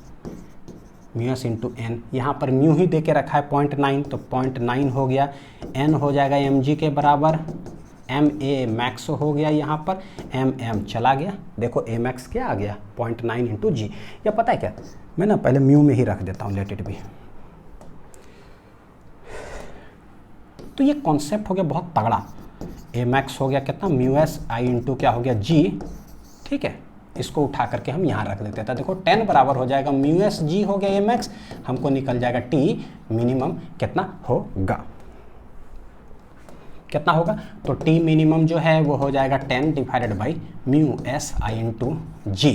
μs into N. यहाँ पर म्यू ही दे के रखा है 0.9, तो 0.9 हो गया, n हो जाएगा mg के बराबर, ma मैक्स हो गया, यहाँ पर mm चला गया। देखो a मैक्स क्या आ गया? 0.9 इंटू जी। या पता है क्या, मैं ना पहले म्यू में ही रख देता हूँ, लेट इट बी। तो ये कॉन्सेप्ट हो गया बहुत तगड़ा। a मैक्स हो गया कितना? μs i इंटू क्या हो गया? g। ठीक है, इसको उठा करके हम यहाँ रख देते हैं। तो देखो 10 बराबर हो जाएगा μs g हो गया a मैक्स, हमको निकल जाएगा t मिनिमम कितना होगा? कितना होगा? तो t मिनिमम जो है वो हो जाएगा 10 divided by μs i into g.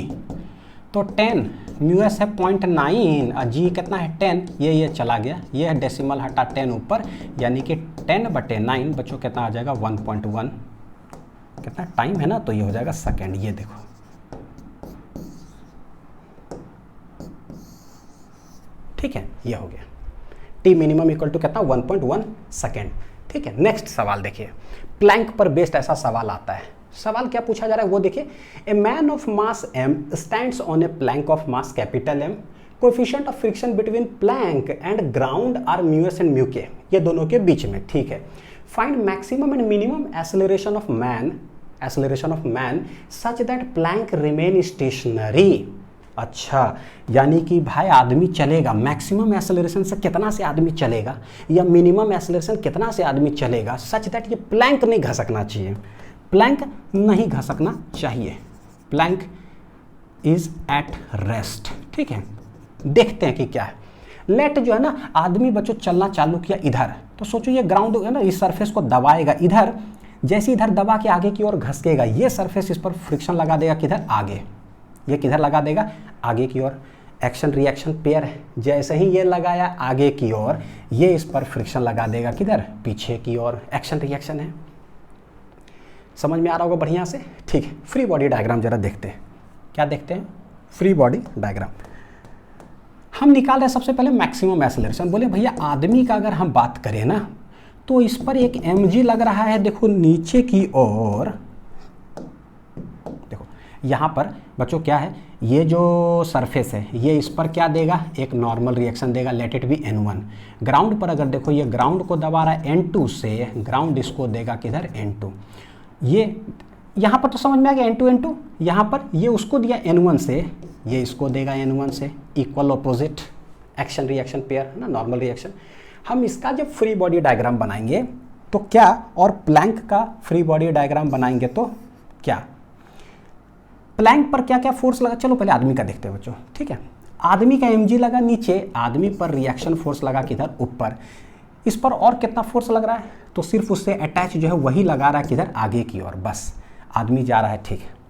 तो 10 μs है 0.9 और g कितना है? 10। ये चला गया, ये डेसिमल हटा 10 ऊपर, यानी कि 10/9 बच्चों कितना आ जाएगा? 1.1। कितना टाइम है ना, तो ये हो जाएगा सेकेंड। ये देखो, ठीक है, ये हो गया t मिनिमम इक्वल टू कितना? 1.1 सेकेंड। ठीक है, नेक्स्ट सवाल देखिए। प्लैंक पर बेस्ड ऐसा सवाल आता है। सवाल क्या पूछा जा रहा है वो देखिए। A man of mass m stands on a plank of mass capital M। Coefficient of friction between plank and ground are mu s and mu k, ये दोनों के बीच में, ठीक है। Find maximum and minimum acceleration of man such that plank remain stationary. अच्छा, यानी कि भाई आदमी चलेगा, मैक्सिमम एक्सेलरेशन से कितना से आदमी चलेगा या मिनिमम एक्सेलरेशन कितना से आदमी चलेगा, सच दैट ये प्लैंक नहीं घसकना चाहिए, प्लैंक नहीं घसकना चाहिए, प्लैंक इज एट रेस्ट, ठीक है। देखते हैं कि क्या है। लेट जो है ना, आदमी बच्चों चलना चालू किया इधर, तो सोचो ये ग्राउंड है ना, इस सरफेस को दबाएगा इधर, जैसे इधर दबा के आगे की ओर घसकेगा, ये सरफेस इस पर फ्रिक्शन लगा देगा किधर, आगे, ये किधर लगा देगा, आगे की ओर। एक्शन रिएक्शन पेयर है, जैसे ही ये लगाया आगे की ओर, ये इस पर फ्रिक्शन लगा देगा किधर, पीछे की ओर। एक्शन रिएक्शन है, समझ में आ रहा होगा बढ़िया से, ठीक है। फ्री बॉडी डायग्राम जरा देखते हैं, क्या देखते हैं, फ्री बॉडी डायग्राम। हम निकाल रहे हैं सबसे पहले मैक्सिमम एक्सेलरेशन। बोले भैया आदमी का अगर हम बात करें ना, तो इस पर एक mg लग रहा है, देखो नीचे की ओर, देखो यहाँ पर बच्चों क्या है, ये जो सरफेस है ये इस पर क्या देगा, एक नॉर्मल रिएक्शन देगा, late it B n1। Ground पर अगर देखो ये ग्राउंड को दबा रहा है n2 से, ग्राउंड इसको देगा किधर, n2। ये यहाँ पर तो समझ में आ गया n2 n2, यहाँ पर ये उसको दिया n1 से, ये इसको देगा n1 से, equal opposite, action reaction pair ना, नॉर्मल रिएक्शन। हम इसका जब फ्री बॉडी डायग्राम बनाएंगे तो क्या, और प्लैंक का फ्री बॉडी डायग्राम बनाएंगे तो क्या, प्लैंक पर क्या क्या फोर्स लगा, चलो पहले आदमी का देखते हैं बच्चों, ठीक है। आदमी का mg लगा नीचे, आदमी पर रिएक्शन फोर्स लगा किधर, ऊपर। इस पर और कितना फोर्स लग रहा है, तो सिर्फ उससे अटैच जो है वही लगा रहा है किधर, आगे की ओर, बस। आदमी जा रहा है, ठीक है,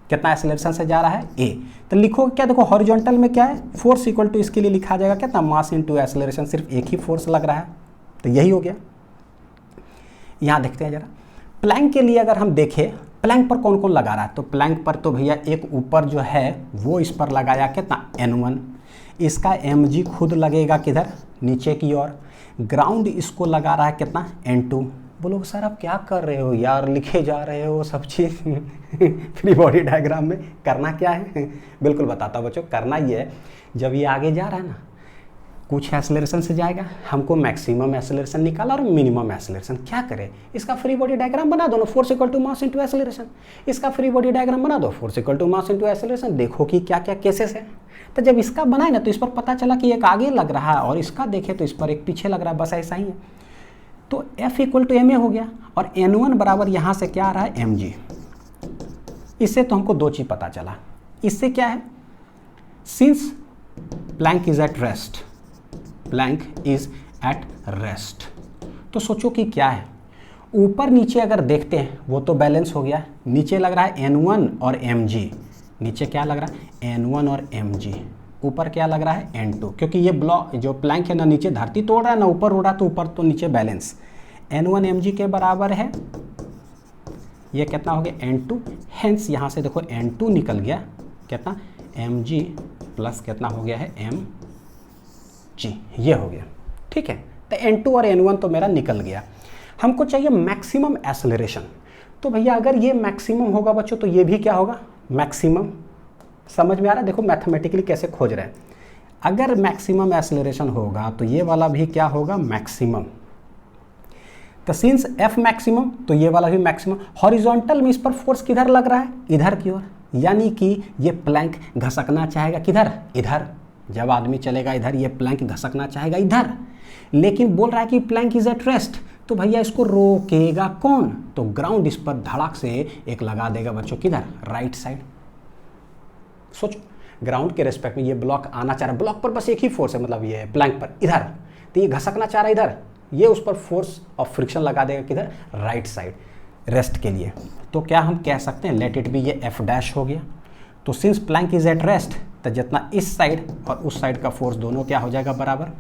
कितना एक्सेलरेशन से जा रहा है, a। तो लिखो क्या, देखो हॉरिजॉन्टल में क्या है, फोर्स इक्वल टू, इसके लिए लिखा जाएगा कितना, मास इनटू एक्सेलरेशन, सिर्फ एक ही फोर्स लग रहा है, तो यही हो गया। यहाँ देखते हैं जरा, प्लैंक के लिए अगर हम देखें, प्लैंक पर कौन कौन लगा रहा है, तो प्लैंक पर तो भैया एक ऊपर जो है वो इस पर लगाया कितना, n1। इसका mg खुद लगेगा किधर, नीचे की ओर। ग्राउंड इसको लगा रहा है कितना, n2। बोलो सर आप क्या कर रहे हो यार, लिखे जा रहे हो सब चीज़ फ्री बॉडी डायग्राम में, करना क्या है बिल्कुल बताता हूँ बच्चों। करना ये है, जब ये आगे जा रहा है ना, कुछ एक्सेलरेशन से जाएगा, हमको मैक्सिमम एक्सेलरेशन निकाला और मिनिमम एक्सेलरेशन, क्या करें, इसका फ्री बॉडी डायग्राम बना दो ना, force equal to mass into acceleration. इसका फ्री बॉडी डायग्राम बना दो, force equal to mass into acceleration. देखो कि क्या क्या केसेस है। तो जब इसका बनाए ना, तो इस पर पता चला कि एक आगे लग रहा है और इसका देखे तो इस पर एक पीछे लग रहा है, बस ऐसा ही है। तो F इक्वल टू ma हो गया, और n1 बराबर यहाँ से क्या आ रहा है, mg। इससे तो हमको दो चीज़ पता चला। इससे क्या है, since plank is at rest, plank is at rest, तो सोचो कि क्या है, ऊपर नीचे अगर देखते हैं वो तो बैलेंस हो गया। नीचे लग रहा है n1 और mg, नीचे क्या लग रहा है, n1 और mg। ऊपर क्या लग रहा है, n2, क्योंकि ये ब्लॉक जो प्लैंक है ना नीचे धरती तोड़ रहा है ना ऊपर उड़ रहा है, तो ऊपर तो नीचे बैलेंस। n1 mg के बराबर है, ये कितना हो गया, n2। हेंस यहाँ से देखो n2 निकल गया कितना, mg प्लस कितना हो गया है, mg, ये हो गया, ठीक है। तो n2 और n1 तो मेरा निकल गया। हमको चाहिए मैक्सिमम एक्सेलरेशन। तो भैया अगर ये मैक्सिमम होगा बच्चों, तो ये भी क्या होगा, मैक्सिमम। समझ में आ रहा है, देखो मैथमेटिकली कैसे खोज रहे हैं। अगर मैक्सिमम एक्सेलरेशन होगा तो ये वाला भी क्या होगा, मैक्सिमम। तो सिंस F मैक्सिमम, तो ये वाला भी मैक्सिमम। हॉरिजॉन्टल में इस पर फोर्स किधर लग रहा है, इधर की ओर, यानी कि ये प्लैंक घसकना चाहेगा किधर, इधर। जब आदमी चलेगा इधर, ये प्लैंक घसकना चाहेगा इधर, लेकिन बोल रहा है कि प्लैंक इज एट रेस्ट, तो भैया इसको रोकेगा कौन, तो ग्राउंड इस पर धड़ाक से एक लगा देगा बच्चों, किधर, राइट साइड। सोचो ग्राउंड के रेस्पेक्ट में ये ब्लॉक आना चाह रहा है, ब्लॉक पर बस एक ही फोर्स है, मतलब ये प्लैंक पर इधर, तो ये घसकना चाह रहा है इधर, ये उस पर फोर्स ऑफ फ्रिक्शन लगा देगा किधर, राइट साइड, रेस्ट के लिए। तो क्या हम कह सकते हैं, लेट इट बी, ये F डैश हो गया। तो since plank is at rest, तो जितना इस साइड और उस साइड का फोर्स दोनों क्या हो जाएगा, बराबर।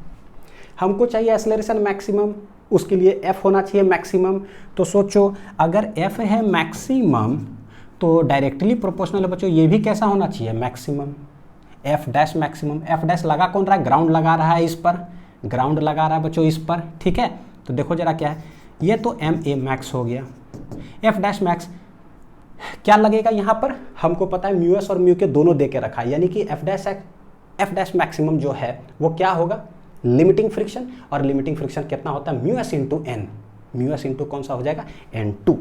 हमको चाहिए एक्सेलरेशन मैक्सिमम, उसके लिए F होना चाहिए मैक्सिमम। तो सोचो अगर F है मैक्सिमम, तो डायरेक्टली प्रोपोर्शनल है बच्चों, ये भी कैसा होना चाहिए, maximum. F dash maximum, F dash लगा कौन रहा है, ग्राउंड लगा रहा है इस पर, ग्राउंड लगा रहा है बच्चों इस पर, ठीक है। तो देखो जरा क्या है, ये तो ma मैक्स हो गया। F डैश मैक्स क्या लगेगा यहाँ पर, हमको पता है म्यू एस और म्यू के दोनों दे के रखा है, यानी कि F dash F dash maximum जो है वो क्या होगा, लिमिटिंग फ्रिक्शन, और लिमिटिंग फ्रिक्शन कितना होता है mu s into N, mu s into कौन सा हो जाएगा N2,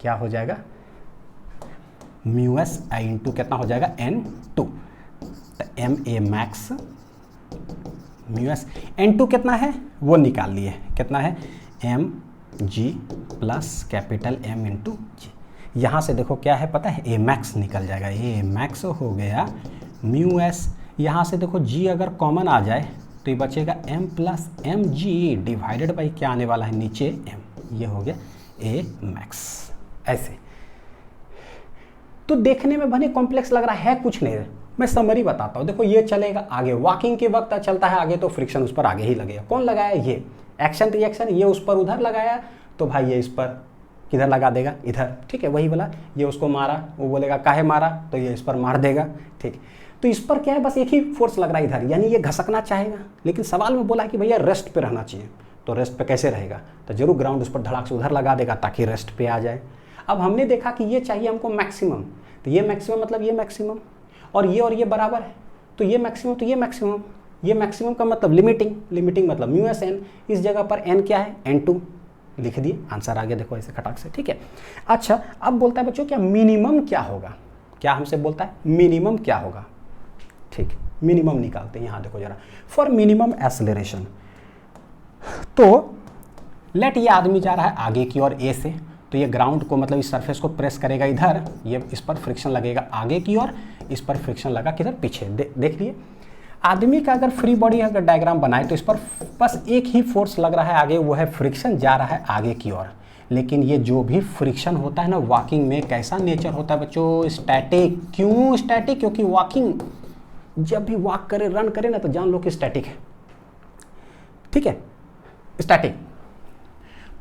क्या हो जाएगा म्यू एस इंटू कितना हो जाएगा N2, तो m a max mu s N2 कितना है वो निकाल लिए, कितना है m g plus capital M into g. यहाँ से देखो क्या है पता है, ए मैक्स निकल जाएगा, ए मैक्स हो गया म्यू एस, यहाँ से देखो जी अगर कॉमन आ जाए तो ये बचेगा m plus M g divided by क्या आने वाला है नीचे m, ये हो गया ए मैक्स। ऐसे तो देखने में भले कॉम्प्लेक्स लग रहा है, कुछ नहीं, मैं समरी बताता हूँ। देखो ये चलेगा आगे, वॉकिंग के वक्त चलता है आगे तो फ्रिक्शन उस पर आगे ही लगेगा। कौन लगाया, ये एक्शन रिएक्शन, ये उस पर उधर लगाया तो भाई ये इस पर किधर लगा देगा, इधर, ठीक है वही वाला। ये उसको मारा, वो बोलेगा काहे मारा, तो ये इस पर मार देगा, ठीक। तो इस पर क्या है, बस एक ही फोर्स लग रहा है इधर, यानी ये घसकना चाहेगा, लेकिन सवाल में बोला कि भैया रेस्ट पे रहना चाहिए, तो रेस्ट पे कैसे रहेगा, तो जरूर ग्राउंड उस पर धड़ाक से उधर लगा देगा ताकि रेस्ट पे आ जाए। अब हमने देखा कि ये चाहिए हमको मैक्सिमम, तो ये मैक्सिमम मतलब ये मैक्सिमम, और ये बराबर है, तो ये मैक्सिमम तो ये मैक्सिमम, ये मैक्सिमम का मतलब लिमिटिंग, लिमिटिंग मतलब म्यू एस एन, इस जगह पर एन क्या है N2 लिख दिए, आंसर आ गया देखो ऐसे खटाक से, ठीक है। अच्छा अब बोलता है बच्चों क्या मिनिमम क्या होगा, क्या हमसे बोलता है मिनिमम क्या होगा, ठीक, मिनिमम निकालते हैं। यहाँ देखो जरा, फॉर मिनिमम एक्सेलरेशन, तो लेट ये आदमी जा रहा है आगे की ओर ए से, तो ये ग्राउंड को मतलब इस सरफेस को प्रेस करेगा इधर, ये इस पर फ्रिक्शन लगेगा आगे की ओर, इस पर फ्रिक्शन लगा किधर पीछे, देख लिए। आदमी का अगर फ्री बॉडी अगर डायग्राम बनाए तो इस पर बस एक ही फोर्स लग रहा है आगे, वो है फ्रिक्शन, जा रहा है आगे की ओर। लेकिन ये जो भी फ्रिक्शन होता है ना वॉकिंग में, कैसा नेचर होता है बच्चों, स्टैटिक। क्यों स्टैटिक, क्योंकि वॉकिंग जब भी वॉक करे रन करे ना तो जान लो कि स्टैटिक है, ठीक है स्टैटिक।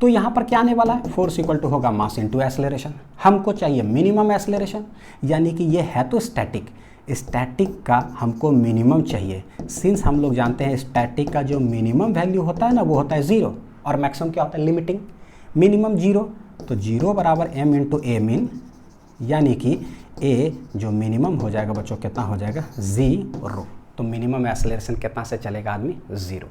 तो यहाँ पर क्या आने वाला है, फोर्स इक्वल टू होगा मास इनटू एक्सेलरेशन। हमको चाहिए मिनिमम एक्सेलरेशन, यानी कि ये है तो स्टैटिक, स्टैटिक का हमको मिनिमम चाहिए। सिंस हम लोग जानते हैं स्टैटिक का जो मिनिमम वैल्यू होता है ना वो होता है 0, और मैक्सिमम क्या होता है लिमिटिंग, मिनिमम 0, तो 0 बराबर m इंटू ए मिन, यानी कि a जो मिनिमम हो जाएगा बच्चों कितना हो जाएगा 0। तो मिनिमम एक्सेलरेशन कितना से चलेगा आदमी 0।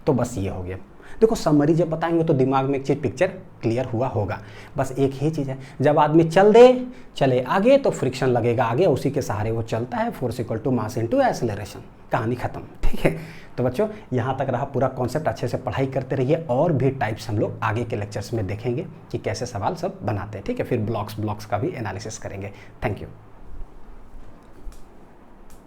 तो बस ये हो गया। देखो समरी जब बताएंगे तो दिमाग में एक चीज़ पिक्चर क्लियर हुआ होगा। बस एक ही चीज़ है, जब आदमी चले आगे तो फ्रिक्शन लगेगा आगे, उसी के सहारे वो चलता है, force equal to mass into acceleration, कहानी खत्म, ठीक है। तो बच्चों यहाँ तक रहा पूरा कॉन्सेप्ट, अच्छे से पढ़ाई करते रहिए, और भी टाइप्स हम लोग आगे के लेक्चर्स में देखेंगे कि कैसे सवाल सब बनाते हैं, ठीक है। फिर ब्लॉक्स का भी एनालिसिस करेंगे। Thank you.